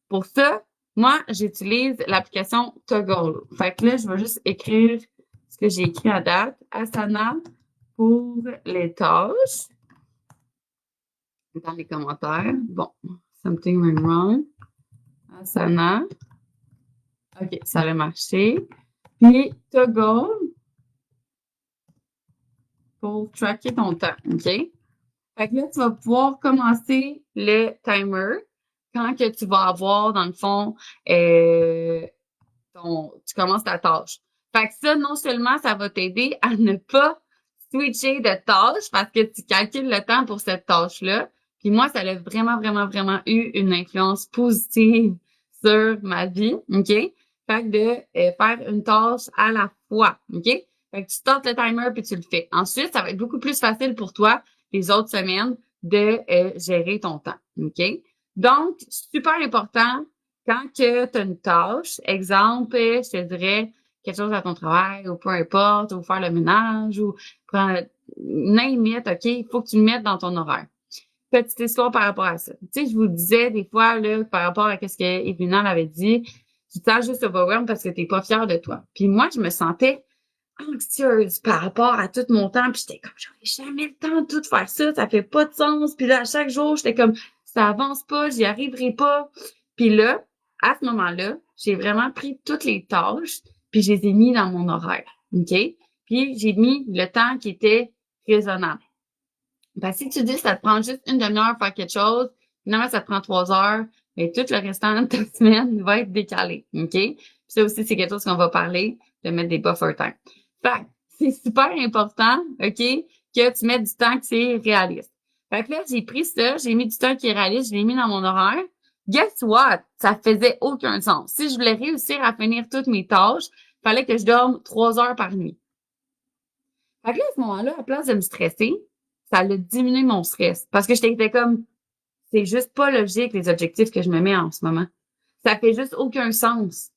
Pour ça, moi, j'utilise l'application Toggle. Fait que là, je vais juste écrire ce que j'ai écrit à date. Asana pour les tâches. Dans les commentaires. Bon, something went wrong. Asana. OK, ça a marché. Puis, Toggle pour tracker ton temps, OK? Fait que là, tu vas pouvoir commencer le timer quand que tu vas avoir, dans le fond, tu commences ta tâche. Fait que ça, non seulement ça va t'aider à ne pas switcher de tâche parce que tu calcules le temps pour cette tâche-là. Puis moi, ça a vraiment, vraiment, vraiment eu une influence positive sur ma vie, OK? Fait que de faire une tâche à la fois, OK? Fait que tu startes le timer puis tu le fais. Ensuite, ça va être beaucoup plus facile pour toi les autres semaines de gérer ton temps, OK? Donc, super important, quand que tu as une tâche, exemple, je te dirais quelque chose à ton travail ou peu importe, ou faire le ménage ou prendre name it, OK, il faut que tu le mettes dans ton horaire. Petite histoire par rapport à ça. Tu sais, je vous disais des fois, là, par rapport à ce que Evelina m'avait dit, tu te sens juste overwhelmed parce que t'es pas fière de toi. Puis moi, je me sentais anxieuse par rapport à tout mon temps, puis j'étais comme, j'aurais jamais le temps de tout faire ça fait pas de sens. Puis là, à chaque jour, j'étais comme, ça avance pas, j'y arriverai pas. Puis là, à ce moment-là, j'ai vraiment pris toutes les tâches, puis je les ai mis dans mon horaire, OK? Puis j'ai mis le temps qui était raisonnable. Parce que si tu dis que ça te prend juste une demi-heure pour faire quelque chose, finalement, ça te prend 3 heures, mais tout le restant de ta semaine va être décalé, OK? Puis ça aussi, c'est quelque chose qu'on va parler, de mettre des buffer time. Fait que c'est super important, OK, que tu mets du temps que c'est réaliste. Fait que là, j'ai pris ça, j'ai mis du temps qui est réaliste, je l'ai mis dans mon horaire. Guess what? Ça faisait aucun sens. Si je voulais réussir à finir toutes mes tâches, il fallait que je dorme 3 heures par nuit. Fait que là, à ce moment-là, à place de me stresser, ça a diminué mon stress. Parce que j'étais comme, c'est juste pas logique, les objectifs que je me mets en ce moment. Ça fait juste aucun sens.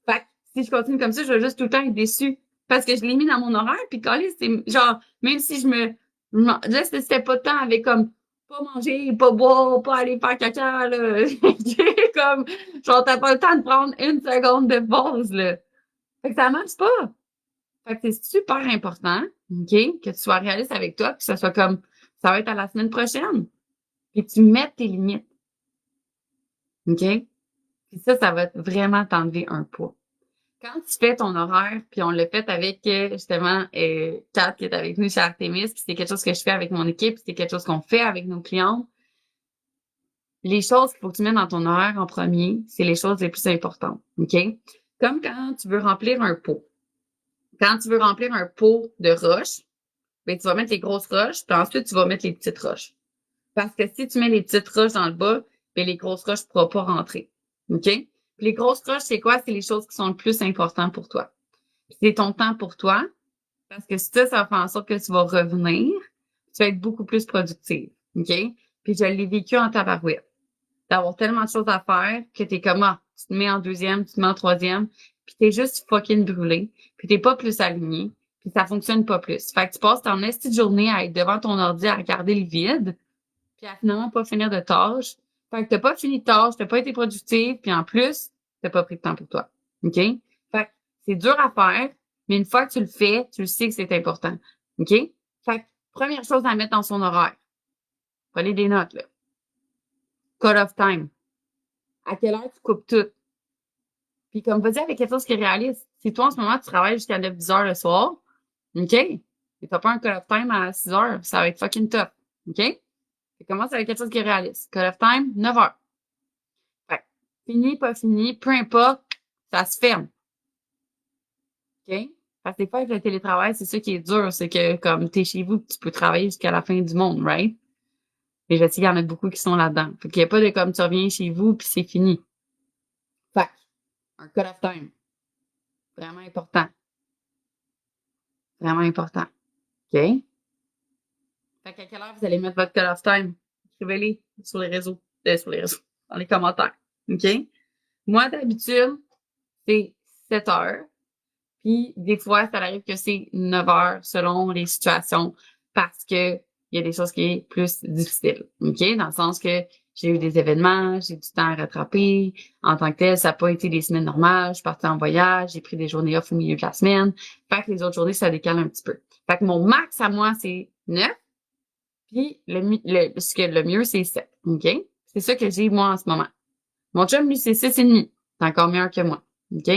Fait que si je continue comme ça, je vais juste tout le temps être déçue. Parce que je l'ai mis dans mon horaire, puis quand c'est genre, même si là, c'était pas de temps avec comme, pas manger, pas boire, pas aller faire caca, là. Comme, genre, t'as pas le temps de prendre une seconde de pause, là. Fait que ça marche pas. Fait que c'est super important, OK, que tu sois réaliste avec toi, que ça soit comme, ça va être à la semaine prochaine. Puis tu mettes tes limites. OK? Puis ça va vraiment t'enlever un poids. Quand tu fais ton horaire, puis on l'a fait avec justement Kat qui est avec nous chez Artemis, puis c'est quelque chose que je fais avec mon équipe, puis c'est quelque chose qu'on fait avec nos clients. Les choses qu'il faut que tu mettes dans ton horaire en premier, c'est les choses les plus importantes. OK? Comme quand tu veux remplir un pot. Quand tu veux remplir un pot de roches, ben, tu vas mettre les grosses roches, puis ensuite, tu vas mettre les petites roches. Parce que si tu mets les petites roches dans le bas, ben, les grosses roches ne pourront pas rentrer. OK? Puis les grosses roches, c'est quoi? C'est les choses qui sont le plus importantes pour toi. Puis c'est ton temps pour toi. Parce que ça va faire en sorte que tu vas revenir. Tu vas être beaucoup plus productive. OK? Puis je l'ai vécu en tabarouette. D'avoir tellement de choses à faire que t'es comme, ah, tu te mets en deuxième, tu te mets en troisième, puis t'es juste fucking brûlé, puis t'es pas plus aligné, puis ça fonctionne pas plus. Fait que tu passes ton esti de journée à être devant ton ordi à regarder le vide, puis à finalement pas finir de tâches. Fait que t'as pas fini de tâches, t'as pas été productive, puis en plus, t'as pas pris de temps pour toi. OK? Fait que c'est dur à faire, mais une fois que tu le fais, tu le sais que c'est important. OK? Fait que première chose à mettre dans son horaire. Prenez des notes, là. Cut off time. À quelle heure tu coupes tout? Puis comme vas-y avec quelque chose qui est réaliste. Si toi, en ce moment, tu travailles jusqu'à 9-10 heures le soir, OK? Et t'as pas un cut-off time à 6 heures, ça va être fucking tough. OK? Et commence avec quelque chose qui est réaliste. Cut-off time, 9 heures. Fait fini, pas fini, peu importe, ça se ferme. OK? Parce que des fois, avec le télétravail, c'est ça qui est dur. C'est que comme t'es chez vous, tu peux travailler jusqu'à la fin du monde, right? Et je sais qu'il y en a beaucoup qui sont là-dedans. Fait qu'il n'y a pas de comme tu reviens chez vous puis c'est fini. Fait un cut-off time. Vraiment important. Vraiment important. OK? Fait qu'à quelle heure vous allez mettre votre cut-off time? Écrivez-les sur les réseaux, dans les commentaires. OK? Moi, d'habitude, c'est 7 heures. Puis, des fois, ça arrive que c'est 9 heures selon les situations parce que il y a des choses qui est plus difficiles. OK? Dans le sens que j'ai eu des événements, j'ai du temps à rattraper. En tant que tel, ça n'a pas été des semaines normales. Je suis partie en voyage, j'ai pris des journées off au milieu de la semaine. Fait que les autres journées, ça décale un petit peu. Fait que mon max à moi, c'est 9. Puis le mieux, c'est 7. OK? C'est ça que j'ai, moi, en ce moment. Mon chum, lui, c'est 6,5. C'est encore meilleur que moi. OK?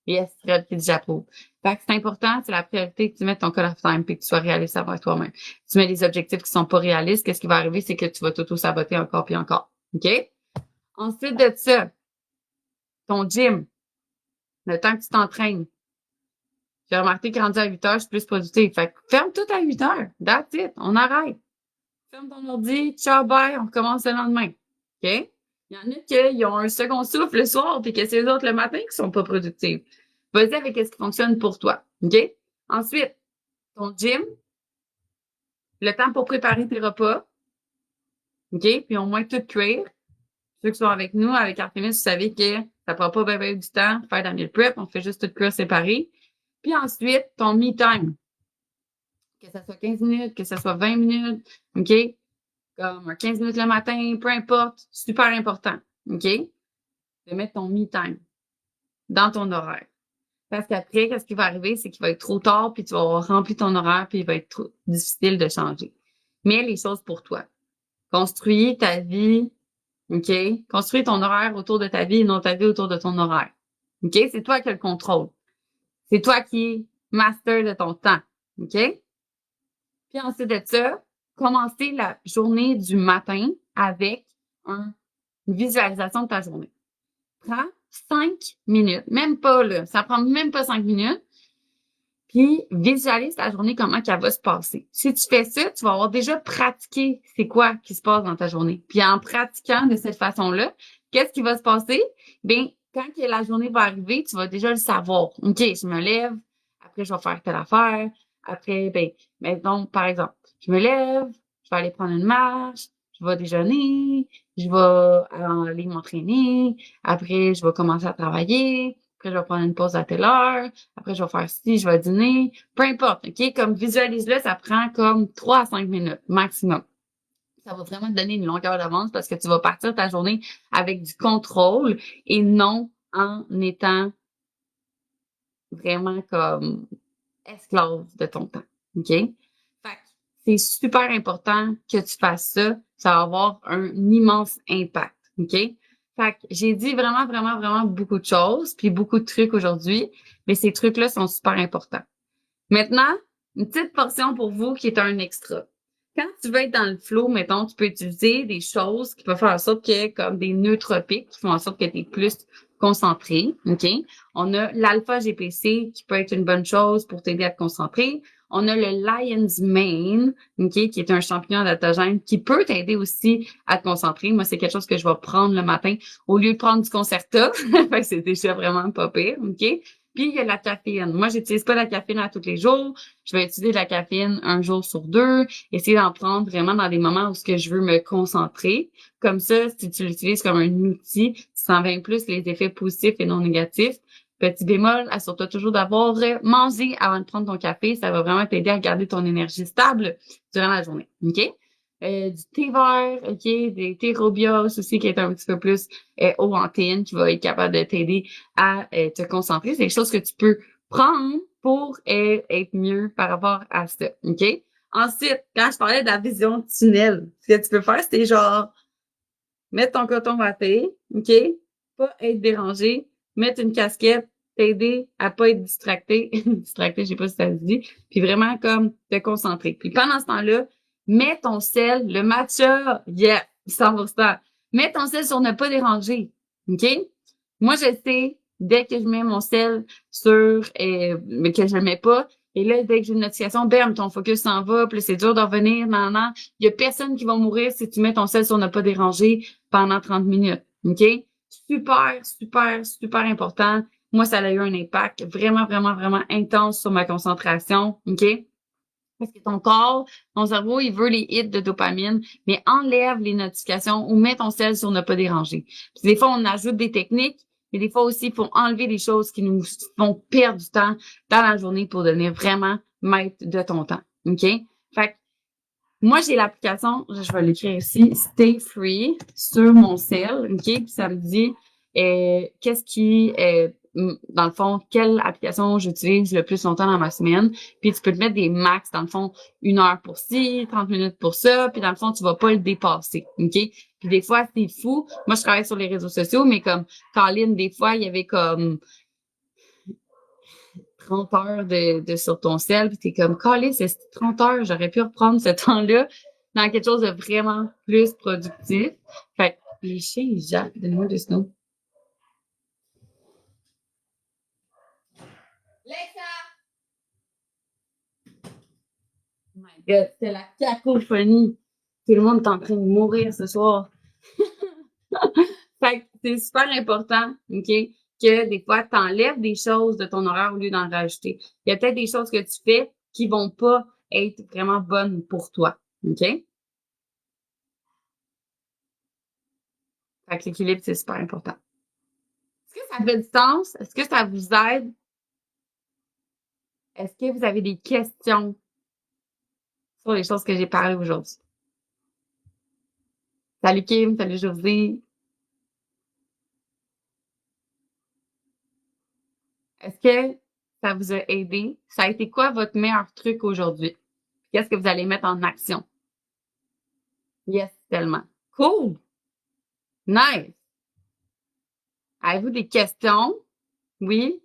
Yes, priorité que j'approuve. Fait que c'est important, c'est la priorité que tu mettes ton cut-off time puis que tu sois réaliste avec toi-même. Tu mets des objectifs qui sont pas réalistes, qu'est-ce qui va arriver, c'est que tu vas t'auto-saboter encore puis encore. OK? Ensuite de ça, ton gym, le temps que tu t'entraînes. J'ai remarqué que rendu à 8 heures, je suis plus productive. Fait que ferme tout à 8 heures. That's it. On arrête. Ferme ton ordi, ciao, bye, on recommence le lendemain. OK? Il y en a qui ont un second souffle le soir puis que c'est les autres le matin qui sont pas productifs. Vas-y avec ce qui fonctionne pour toi. OK? Ensuite, ton gym, le temps pour préparer tes repas. OK? Puis au moins tout cuire. Ceux qui sont avec nous, avec Artemis, vous savez que ça prend pas bien du temps de faire la meal prep. On fait juste tout cuire séparé. Puis ensuite, ton me time. Que ça soit 15 minutes, que ça soit 20 minutes. OK? Comme 15 minutes le matin, peu importe, super important, OK? De mettre ton me time dans ton horaire. Parce qu'après, qu'est-ce qui va arriver, c'est qu'il va être trop tard, puis tu vas avoir rempli ton horaire, puis il va être trop difficile de changer. Mets les choses pour toi. Construis ta vie, OK? Construis ton horaire autour de ta vie et non ta vie autour de ton horaire. OK? C'est toi qui as le contrôle. C'est toi qui es master de ton temps, OK? Puis ensuite de ça, commencer la journée du matin avec une visualisation de ta journée. Prends 5 minutes, même pas là, ça prend même pas 5 minutes. Puis, visualise ta journée, comment qu'elle va se passer. Si tu fais ça, tu vas avoir déjà pratiqué c'est quoi qui se passe dans ta journée. Puis, en pratiquant de cette façon-là, qu'est-ce qui va se passer? Bien, quand que la journée va arriver, tu vas déjà le savoir. OK, je me lève, après, je vais faire telle affaire. Après, ben, donc, par exemple, je me lève, je vais aller prendre une marche, je vais déjeuner, je vais aller m'entraîner, après, je vais commencer à travailler, après, je vais prendre une pause à telle heure, après, je vais faire ci, je vais dîner, peu importe, OK? Comme visualise-le, ça prend comme 3 à 5 minutes maximum. Ça va vraiment te donner une longueur d'avance parce que tu vas partir ta journée avec du contrôle et non en étant vraiment comme esclave de ton temps. OK? Fait que c'est super important que tu fasses ça. Ça va avoir un immense impact. OK? Fait que j'ai dit vraiment, vraiment, vraiment beaucoup de choses, puis beaucoup de trucs aujourd'hui, mais ces trucs-là sont super importants. Maintenant, une petite portion pour vous qui est un extra. Quand tu veux être dans le flow, mettons, tu peux utiliser des choses qui peuvent faire en sorte que, comme des nootropiques, qui font en sorte que tu es plus concentré, OK? On a l'alpha GPC qui peut être une bonne chose pour t'aider à te concentrer. On a le Lion's Mane, OK, qui est un champignon adaptogène qui peut t'aider aussi à te concentrer. Moi, c'est quelque chose que je vais prendre le matin au lieu de prendre du Concerta. Fait que c'est déjà vraiment pas pire, OK? Puis, il y a la caféine. Moi, j'utilise pas la caféine à tous les jours. Je vais utiliser de la caféine un jour sur deux. Essayer d'en prendre vraiment dans des moments où ce que je veux me concentrer. Comme ça, si tu l'utilises comme un outil, tu s'en viens plus les effets positifs et non négatifs. Petit bémol, assure-toi toujours d'avoir mangé avant de prendre ton café. Ça va vraiment t'aider à garder ton énergie stable durant la journée. OK? Du thé vert, OK, des thés Robios aussi qui est un petit peu plus haut en théine qui va être capable de t'aider à te concentrer. C'est des choses que tu peux prendre pour être mieux par rapport à ça, OK? Ensuite, quand je parlais de la vision tunnel, ce que tu peux faire, c'est genre mettre ton coton watté, OK? Pas être dérangé, mettre une casquette, t'aider à pas être distracté. Distracté, je sais pas si ça se dit. Puis vraiment comme te concentrer. Puis pendant ce temps-là, mets ton sel, le matcha, yeah, 100%. Mets ton sel sur ne pas déranger. OK? Moi, je sais, dès que je mets mon sel sur, mais que je le mets pas, et là, dès que j'ai une notification, bam, ton focus s'en va, puis là, c'est dur d'en revenir, non. Il y a personne qui va mourir si tu mets ton sel sur ne pas déranger pendant 30 minutes. OK? Super, super, super important. Moi, ça a eu un impact vraiment, vraiment, vraiment intense sur ma concentration. OK? Parce que ton corps, ton cerveau, il veut les hits de dopamine, mais enlève les notifications ou mets ton sel sur ne pas déranger. Puis des fois, on ajoute des techniques, mais des fois aussi, il faut enlever des choses qui nous font perdre du temps dans la journée pour devenir vraiment maître de ton temps. OK? Fait que moi, j'ai l'application, je vais l'écrire ici, Stay Free sur mon cell, OK? Puis ça me dit qu'est-ce qui dans le fond, quelle application j'utilise le plus longtemps dans ma semaine. Puis tu peux te mettre des max, dans le fond, 1 heure pour ci, 30 minutes pour ça, puis dans le fond, tu vas pas le dépasser, OK? Puis des fois, c'est fou. Moi, je travaille sur les réseaux sociaux, mais comme Caroline, des fois, il y avait comme 30 heures de sur ton sel, puis t'es comme, calé, c'est 30 heures, j'aurais pu reprendre ce temps-là dans quelque chose de vraiment plus productif. Fait que les chiens, ils jappent. Donne-moi du snow. Lexa! Oh my God, c'est la cacophonie. Tout le monde est en train de mourir ce soir. Fait que c'est super important, OK, que des fois, tu enlèves des choses de ton horaire au lieu d'en rajouter. Il y a peut-être des choses que tu fais qui vont pas être vraiment bonnes pour toi, OK? Fait que l'équilibre, c'est super important. Est-ce que ça fait du sens? Est-ce que ça vous aide? Est-ce que vous avez des questions sur les choses que j'ai parlé aujourd'hui? Salut Kim, salut José. Est-ce que ça vous a aidé? Ça a été quoi votre meilleur truc aujourd'hui? Qu'est-ce que vous allez mettre en action? Yes, tellement. Cool! Nice! Avez-vous des questions? Oui?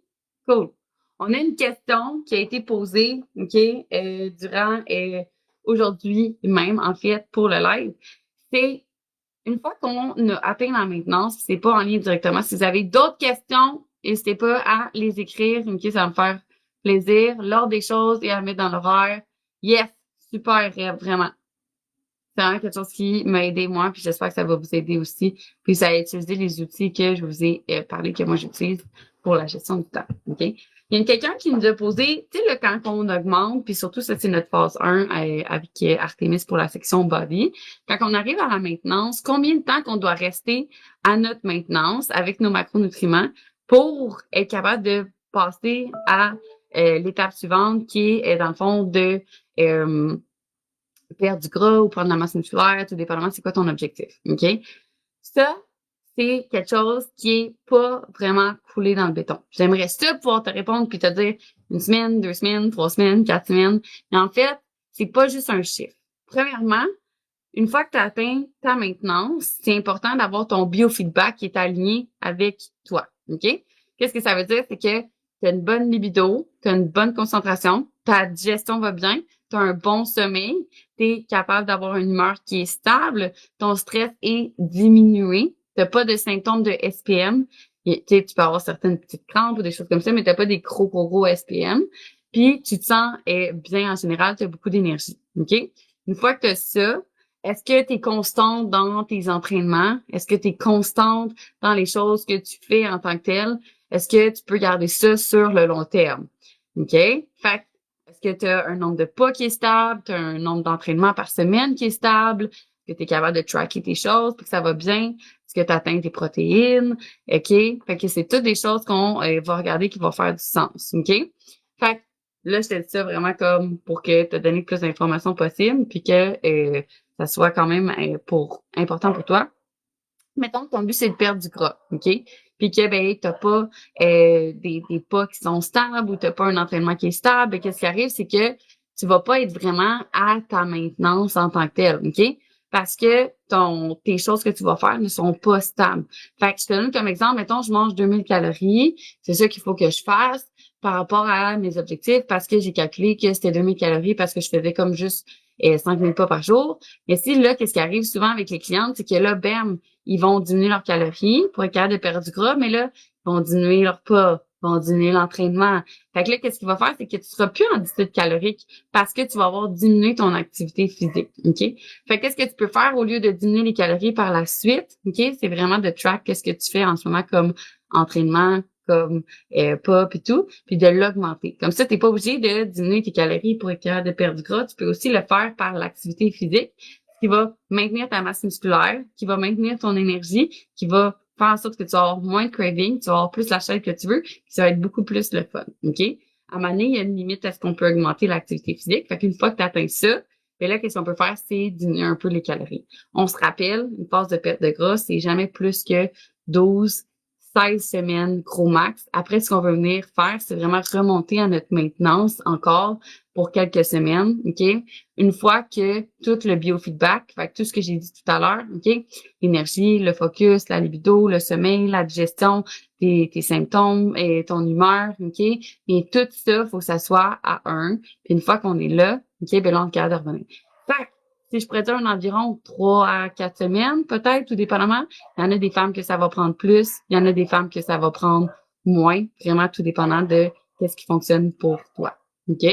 Cool. On a une question qui a été posée, OK, durant aujourd'hui même, en fait, pour le live. C'est une fois qu'on a atteint la maintenance, c'est pas en lien directement. Si vous avez d'autres questions, n'hésitez pas à les écrire. OK, ça va me faire plaisir, l'ordre des choses et à le mettre dans l'horaire. Yes! Super, vraiment. C'est vraiment quelque chose qui m'a aidé moi, puis j'espère que ça va vous aider aussi. Puis ça a utilisé les outils que je vous ai parlé, que moi j'utilise pour la gestion du temps. OK? Il y a quelqu'un qui nous a posé, tu sais, là, quand on augmente, puis surtout, ça, c'est notre phase 1 avec Artemis pour la section body. Quand on arrive à la maintenance, combien de temps qu'on doit rester à notre maintenance avec nos macronutriments pour être capable de passer à l'étape suivante qui est, dans le fond, de perdre du gras ou prendre la masse musculaire, tout dépendamment c'est quoi ton objectif, OK? Ça, c'est quelque chose qui est pas vraiment coulé dans le béton. J'aimerais ça pouvoir te répondre puis te dire 1 semaine, 2 semaines, 3 semaines, 4 semaines. Mais en fait, c'est pas juste un chiffre. Premièrement, une fois que tu as atteint ta maintenance, c'est important d'avoir ton biofeedback qui est aligné avec toi, OK? Qu'est-ce que ça veut dire? C'est que tu as une bonne libido, tu as une bonne concentration, ta digestion va bien, tu as un bon sommeil, tu es capable d'avoir une humeur qui est stable, ton stress est diminué, tu n'as pas de symptômes de SPM. Tu peux avoir certaines petites crampes ou des choses comme ça, mais tu n'as pas des gros SPM. Puis, tu te sens bien en général, tu as beaucoup d'énergie, OK? Une fois que tu as ça, est-ce que tu es constante dans tes entraînements? Est-ce que tu es constante dans les choses que tu fais en tant que telle? Est-ce que tu peux garder ça sur le long terme? OK? Fait est-ce que tu as un nombre de pas qui est stable? Tu as un nombre d'entraînements par semaine qui est stable? Est-ce que tu es capable de tracker tes choses puis que ça va bien? Est-ce que tu atteins tes protéines? OK? Fait que c'est toutes des choses qu'on va regarder qui vont faire du sens. OK? Fait que là, je te dis ça vraiment comme pour que te donner le plus d'informations possible puis que ça soit quand même important pour toi. Mettons que ton but, c'est de perdre du gras, OK? Puis que, ben, t'as pas des pas qui sont stables ou t'as pas un entraînement qui est stable. Ben, qu'est-ce qui arrive, c'est que tu vas pas être vraiment à ta maintenance en tant que telle, OK? Parce que tes choses que tu vas faire ne sont pas stables. Fait que je te donne comme exemple, mettons, je mange 2000 calories. C'est ça qu'il faut que je fasse par rapport à mes objectifs parce que j'ai calculé que c'était 2000 calories parce que je faisais comme juste 5000 pas par jour. Mais si là, qu'est-ce qui arrive souvent avec les clientes, c'est que là, bam, ils vont diminuer leurs calories pour être capable de perdre du gras, mais là, ils vont diminuer leur pas, ils vont diminuer l'entraînement. Fait que là, qu'est-ce qu'il va faire, c'est que tu seras plus en déficit calorique parce que tu vas avoir diminué ton activité physique, OK? Fait que qu'est-ce que tu peux faire au lieu de diminuer les calories par la suite, OK? C'est vraiment de track qu'est-ce que tu fais en ce moment comme entraînement, comme pas et tout, puis de l'augmenter. Comme ça, tu n'es pas obligé de diminuer tes calories pour être capable de perdre du gras. Tu peux aussi le faire par l'activité physique qui va maintenir ta masse musculaire, qui va maintenir ton énergie, qui va faire en sorte que tu vas avoir moins de craving, tu vas avoir plus la shape que tu veux, puis ça va être beaucoup plus le fun, OK? À un moment donné, il y a une limite à ce qu'on peut augmenter l'activité physique. Fait qu'une fois que tu atteins ça, ben là, qu'est-ce qu'on peut faire, c'est diminuer un peu les calories. On se rappelle, une phase de perte de gras, c'est jamais plus que 12 16 semaines gros max. Après, ce qu'on veut venir faire, c'est vraiment remonter à notre maintenance encore pour quelques semaines, OK? Une fois que tout le biofeedback, fait que tout ce que j'ai dit tout à l'heure, OK? L'énergie, le focus, la libido, le sommeil, la digestion, tes symptômes et ton humeur, OK? Et tout ça, faut que ça soit à 1. Puis une fois qu'on est là, OK, ben là, on est capable de revenir. Fait que, si je pourrais dire environ 3 à 4 semaines, peut-être, tout dépendamment. Il y en a des femmes que ça va prendre plus, il y en a des femmes que ça va prendre moins, vraiment tout dépendant de qu'est-ce qui fonctionne pour toi. OK?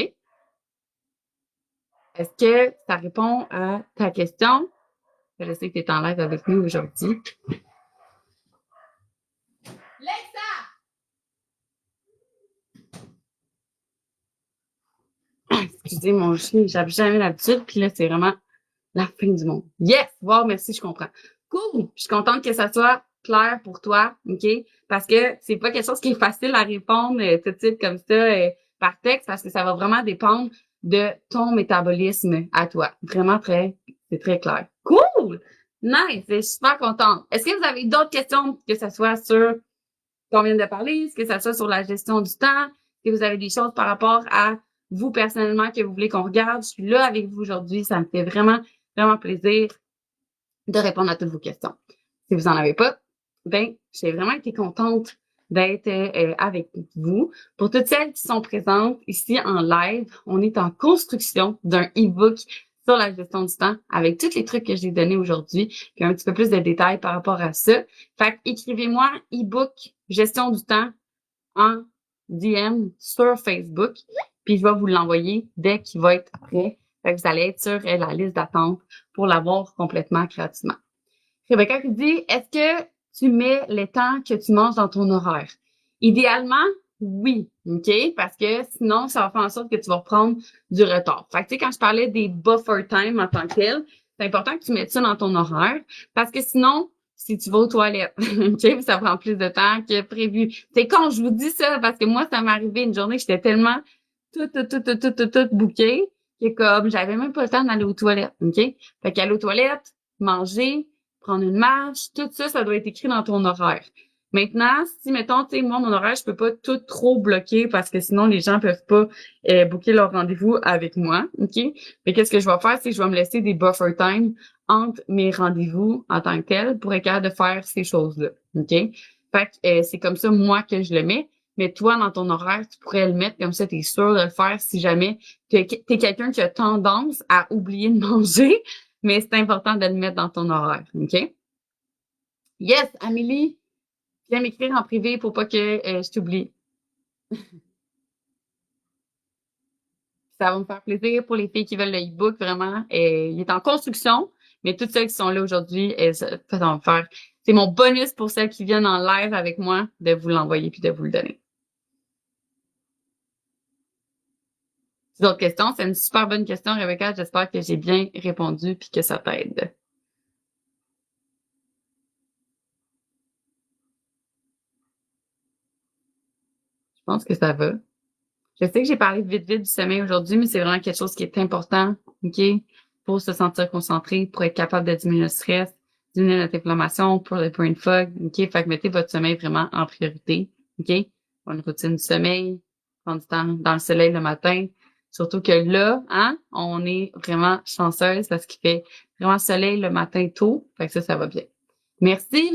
Est-ce que ça répond à ta question? Je sais que tu es en live avec nous aujourd'hui. Excusez mon chien, j'avais jamais l'habitude, puis là, c'est vraiment la fin du monde. Yes! Wow, merci, je comprends. Cool! Je suis contente que ça soit clair pour toi, OK? Parce que c'est pas quelque chose qui est facile à répondre tout de suite comme ça par texte, parce que ça va vraiment dépendre de ton métabolisme à toi. Vraiment c'est très clair. Cool! Nice! Je suis super contente. Est-ce que vous avez d'autres questions, que ce soit sur qu'on vient de parler, est-ce que ça soit sur la gestion du temps, est-ce que vous avez des choses par rapport à vous personnellement que vous voulez qu'on regarde? Je suis là avec vous aujourd'hui. Ça me fait vraiment plaisir de répondre à toutes vos questions. Si vous en avez pas, ben, j'ai vraiment été contente d'être avec vous. Pour toutes celles qui sont présentes ici en live, on est en construction d'un e-book sur la gestion du temps avec tous les trucs que j'ai donnés aujourd'hui, puis un petit peu plus de détails par rapport à ça. Fait que écrivez-moi e-book gestion du temps en DM sur Facebook, puis je vais vous l'envoyer dès qu'il va être prêt. Fait que vous allez être sur la liste d'attente pour l'avoir complètement gratuitement. Rebecca qui dit, est-ce que tu mets les temps que tu manges dans ton horaire? Idéalement, oui, OK? Parce que sinon, ça va faire en sorte que tu vas reprendre du retard. Fait que, tu sais, quand je parlais des buffer time en tant que tel, c'est important que tu mettes ça dans ton horaire parce que sinon, si tu vas aux toilettes, OK, ça prend plus de temps que prévu. C'est quand je vous dis ça parce que moi, ça m'est arrivé une journée, j'étais tellement tout bouquée que comme j'avais même pas le temps d'aller aux toilettes, OK? Fait qu'aller aux toilettes, manger, prendre une marche, tout ça, ça doit être écrit dans ton horaire. Maintenant, si, mettons, tu sais, moi, mon horaire, je peux pas tout trop bloquer parce que sinon, les gens peuvent pas booker leur rendez-vous avec moi, OK? Mais qu'est-ce que je vais faire, c'est que je vais me laisser des buffer time entre mes rendez-vous en tant que tel pour être capable de faire ces choses-là, OK? Fait que c'est comme ça, moi, que je le mets. Mais toi, dans ton horaire, tu pourrais le mettre comme ça, tu es sûr de le faire si jamais tu es quelqu'un qui a tendance à oublier de manger, mais c'est important de le mettre dans ton horaire, OK? Yes, Amélie, viens m'écrire en privé pour pas que je t'oublie. Ça va me faire plaisir pour les filles qui veulent le e-book, vraiment. Il est en construction, mais toutes celles qui sont là aujourd'hui, ça va me faire. C'est mon bonus pour celles qui viennent en live avec moi de vous l'envoyer puis de vous le donner. D'autres questions? C'est une super bonne question, Rebecca. J'espère que j'ai bien répondu puis que ça t'aide. Je pense que ça va. Je sais que j'ai parlé vite du sommeil aujourd'hui, mais c'est vraiment quelque chose qui est important, OK? Pour se sentir concentré, pour être capable de diminuer le stress, diminuer notre inflammation, pour le brain fog, OK? Fait que mettez votre sommeil vraiment en priorité, OK? Une routine du sommeil, prendre du temps dans le soleil le matin. Surtout que là, hein, on est vraiment chanceuse parce qu'il fait vraiment soleil le matin tôt. Fait que ça va bien. Merci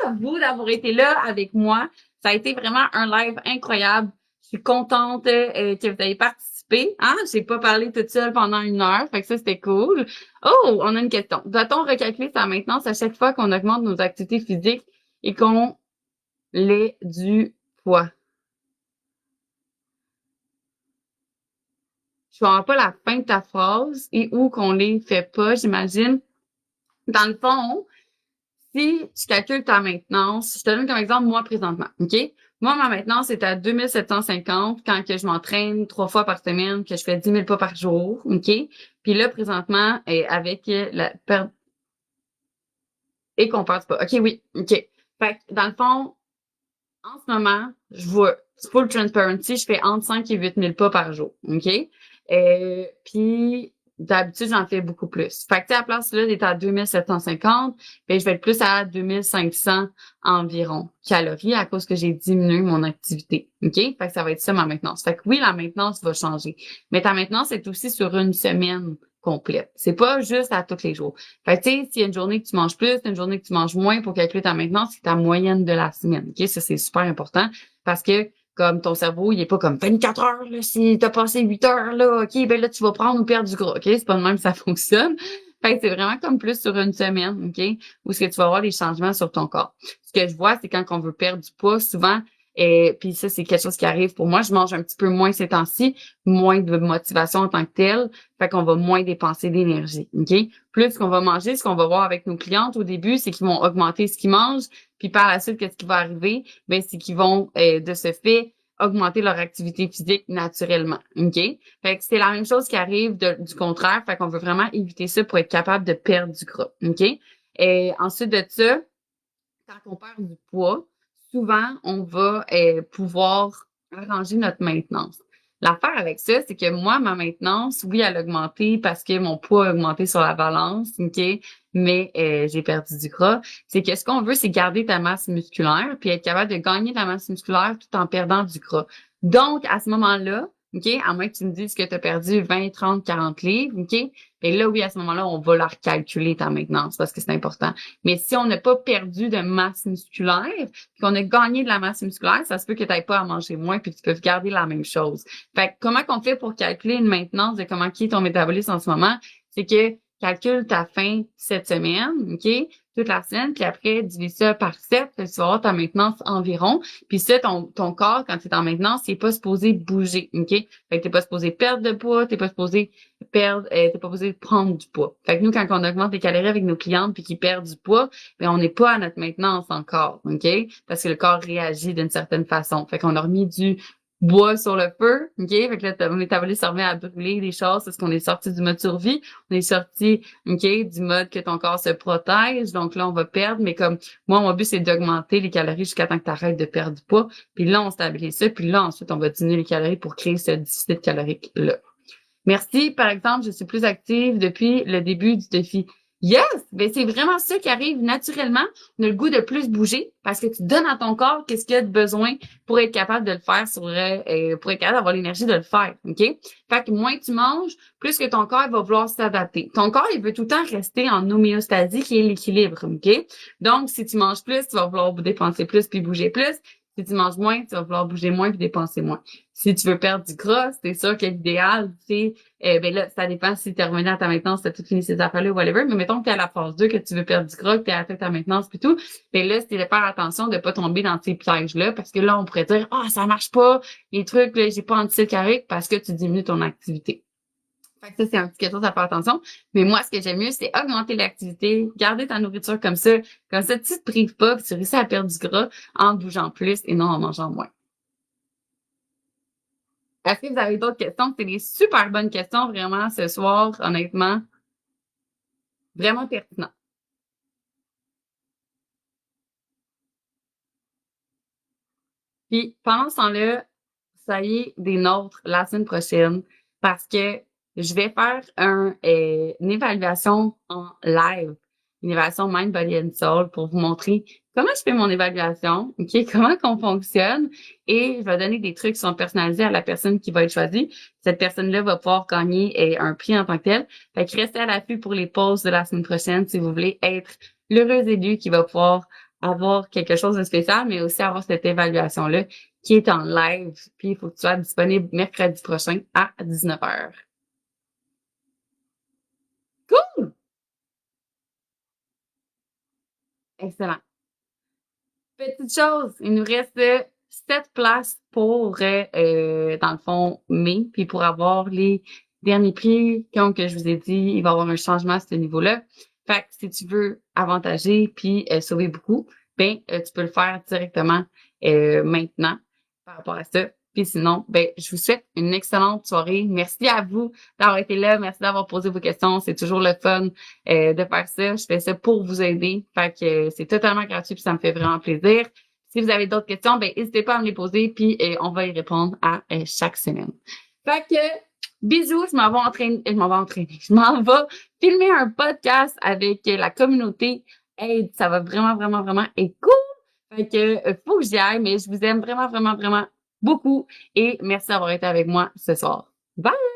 à vous d'avoir été là avec moi. Ça a été vraiment un live incroyable. Je suis contente que vous ayez participé. Hein? J'ai pas parlé toute seule pendant 1 heure, fait que ça, c'était cool. Oh, on a une question. Doit-on recalculer sa maintenance à chaque fois qu'on augmente nos activités physiques et qu'on les du poids? Je vois pas la fin de ta phrase et où qu'on les fait pas, j'imagine. Dans le fond, si tu calcules ta maintenance, je te donne comme exemple moi présentement, OK? Moi, ma maintenance est à 2750 quand que je m'entraîne 3 fois par semaine, que je fais 10 000 pas par jour, OK? Puis là, présentement, avec la perte et qu'on perd pas. OK, oui, OK. Fait que dans le fond, en ce moment, je vois full transparency, je fais entre 5 et 8 000 pas par jour, OK? Puis d'habitude, j'en fais beaucoup plus. Fait que, tu sais, à la place, là, d'être à 2750, ben, je vais être plus à 2500 environ calories à cause que j'ai diminué mon activité. OK? Fait que ça va être ça, ma maintenance. Fait que oui, la maintenance va changer. Mais ta maintenance est aussi sur une semaine complète. C'est pas juste à tous les jours. Fait que, tu sais, s'il y a une journée que tu manges plus, une journée que tu manges moins pour calculer ta maintenance, c'est ta moyenne de la semaine. OK? Ça, c'est super important parce que comme ton cerveau, il est pas comme 24 heures, là, si t'as passé 8 heures, là, OK, ben là, tu vas prendre ou perdre du gras, OK? C'est pas de même que ça fonctionne. Fait que c'est vraiment comme plus sur une semaine, OK? Où est-ce que tu vas avoir des changements sur ton corps. Ce que je vois, c'est quand on veut perdre du poids, souvent, puis ça, c'est quelque chose qui arrive pour moi. Je mange un petit peu moins ces temps-ci, moins de motivation en tant que telle. Fait qu'on va moins dépenser d'énergie, OK? Plus qu'on va manger, ce qu'on va voir avec nos clientes au début, c'est qu'ils vont augmenter ce qu'ils mangent. Puis par la suite, qu'est-ce qui va arriver? Ben, c'est qu'ils vont, de ce fait, augmenter leur activité physique naturellement, OK? Fait que c'est la même chose qui arrive du contraire. Fait qu'on veut vraiment éviter ça pour être capable de perdre du gras, OK? Et ensuite de ça, quand on perd du poids, souvent, on va pouvoir arranger notre maintenance. L'affaire avec ça, c'est que moi, ma maintenance, oui, elle a augmenté parce que mon poids a augmenté sur la balance, OK? Mais j'ai perdu du gras. C'est que ce qu'on veut, c'est garder ta masse musculaire puis être capable de gagner de la masse musculaire tout en perdant du gras. Donc, à ce moment-là, OK, à moins que tu me dises que tu as perdu 20, 30, 40 livres, OK? Et là, oui, à ce moment-là, on va la recalculer ta maintenance parce que c'est important. Mais si on n'a pas perdu de masse musculaire, puis qu'on a gagné de la masse musculaire, ça se peut que tu n'aies pas à manger moins puis que tu peux garder la même chose. Fait que comment qu'on fait pour calculer une maintenance de comment qui est ton métabolisme en ce moment? C'est que calcule ta faim cette semaine, OK? Toute la semaine, puis après, divise ça par 7, tu vas avoir ta maintenance environ. Puis ça, ton corps, quand tu es en maintenance, il est pas supposé bouger, OK? Fait que t'es pas supposé perdre de poids, t'es pas supposé t'es pas supposé prendre du poids. Fait que nous, quand on augmente les calories avec nos clientes puis qu'ils perdent du poids, ben on n'est pas à notre maintenance encore, OK? Parce que le corps réagit d'une certaine façon. Fait qu'on a remis du bois sur le feu, OK? Fait que là, mon métabolisme se remet à brûler des choses, c'est ce qu'on est sorti du mode survie. On est sorti, OK, du mode que ton corps se protège. Donc là, on va perdre, mais comme moi, mon but, c'est d'augmenter les calories jusqu'à temps que tu arrêtes de perdre du poids. Puis là, on stabilise ça. Puis là, ensuite, on va diminuer les calories pour créer ce déficit calorique-là. Merci, par exemple, je suis plus active depuis le début du défi. Yes! Ben, c'est vraiment ça qui arrive naturellement. On a le goût de plus bouger parce que tu donnes à ton corps qu'est-ce qu'il a de besoin pour être capable de le faire pour être capable d'avoir l'énergie de le faire. OK? Fait que moins tu manges, plus que ton corps va vouloir s'adapter. Ton corps, il veut tout le temps rester en homéostasie qui est l'équilibre. OK? Donc, si tu manges plus, tu vas vouloir dépenser plus puis bouger plus. Si tu manges moins, tu vas vouloir bouger moins puis dépenser moins. Si tu veux perdre du gras, c'est sûr que l'idéal, c'est, ben là, ça dépend si tu es revenu à ta maintenance, tu as tout fini ces affaires-là ou whatever, mais mettons que tu es à la phase 2, que tu veux perdre du gras, que tu es à ta maintenance et tout, ben là, c'est de faire attention de pas tomber dans ces pièges-là, parce que là, on pourrait dire, ça marche pas, les trucs, là, j'ai pas anti-calorique parce que tu diminues ton activité. Fait que ça, c'est un petit quelque chose à faire attention. Mais moi, ce que j'aime mieux, c'est augmenter l'activité, garder ta nourriture comme ça. Comme ça, tu te prives pas, puis tu réussis à perdre du gras en bougeant plus et non en mangeant moins. Est-ce que vous avez d'autres questions? C'est des super bonnes questions, vraiment, ce soir, honnêtement. Vraiment pertinent. Puis, pendant ce temps-là, ça y est, des nôtres la semaine prochaine, parce que je vais faire une évaluation en live, une évaluation Mind, Body and Soul pour vous montrer comment je fais mon évaluation, OK, comment qu'on fonctionne, et je vais donner des trucs qui sont personnalisés à la personne qui va être choisie. Cette personne-là va pouvoir gagner un prix en tant que tel. Fait que restez à l'affût pour les pauses de la semaine prochaine si vous voulez être l'heureux élu qui va pouvoir avoir quelque chose de spécial, mais aussi avoir cette évaluation-là qui est en live. Puis, il faut que tu sois disponible mercredi prochain à 19h. Cool! Excellent. Petite chose, il nous reste 7 places pour, dans le fond, mai, puis pour avoir les derniers prix, comme que je vous ai dit, il va y avoir un changement à ce niveau-là. Fait que si tu veux avantager puis sauver beaucoup, ben tu peux le faire directement maintenant par rapport à ça. Puis sinon, ben je vous souhaite une excellente soirée. Merci à vous d'avoir été là, merci d'avoir posé vos questions. C'est toujours le fun de faire ça. Je fais ça pour vous aider. Fait que c'est totalement gratuit puis ça me fait vraiment plaisir. Si vous avez d'autres questions, ben n'hésitez pas à me les poser puis on va y répondre à chaque semaine. Fait que bisous, je m'en vais filmer un podcast avec la communauté. Hey, ça va vraiment, vraiment, vraiment être cool. Fait que faut que j'y aille, mais je vous aime vraiment, vraiment, vraiment beaucoup et merci d'avoir été avec moi ce soir. Bye!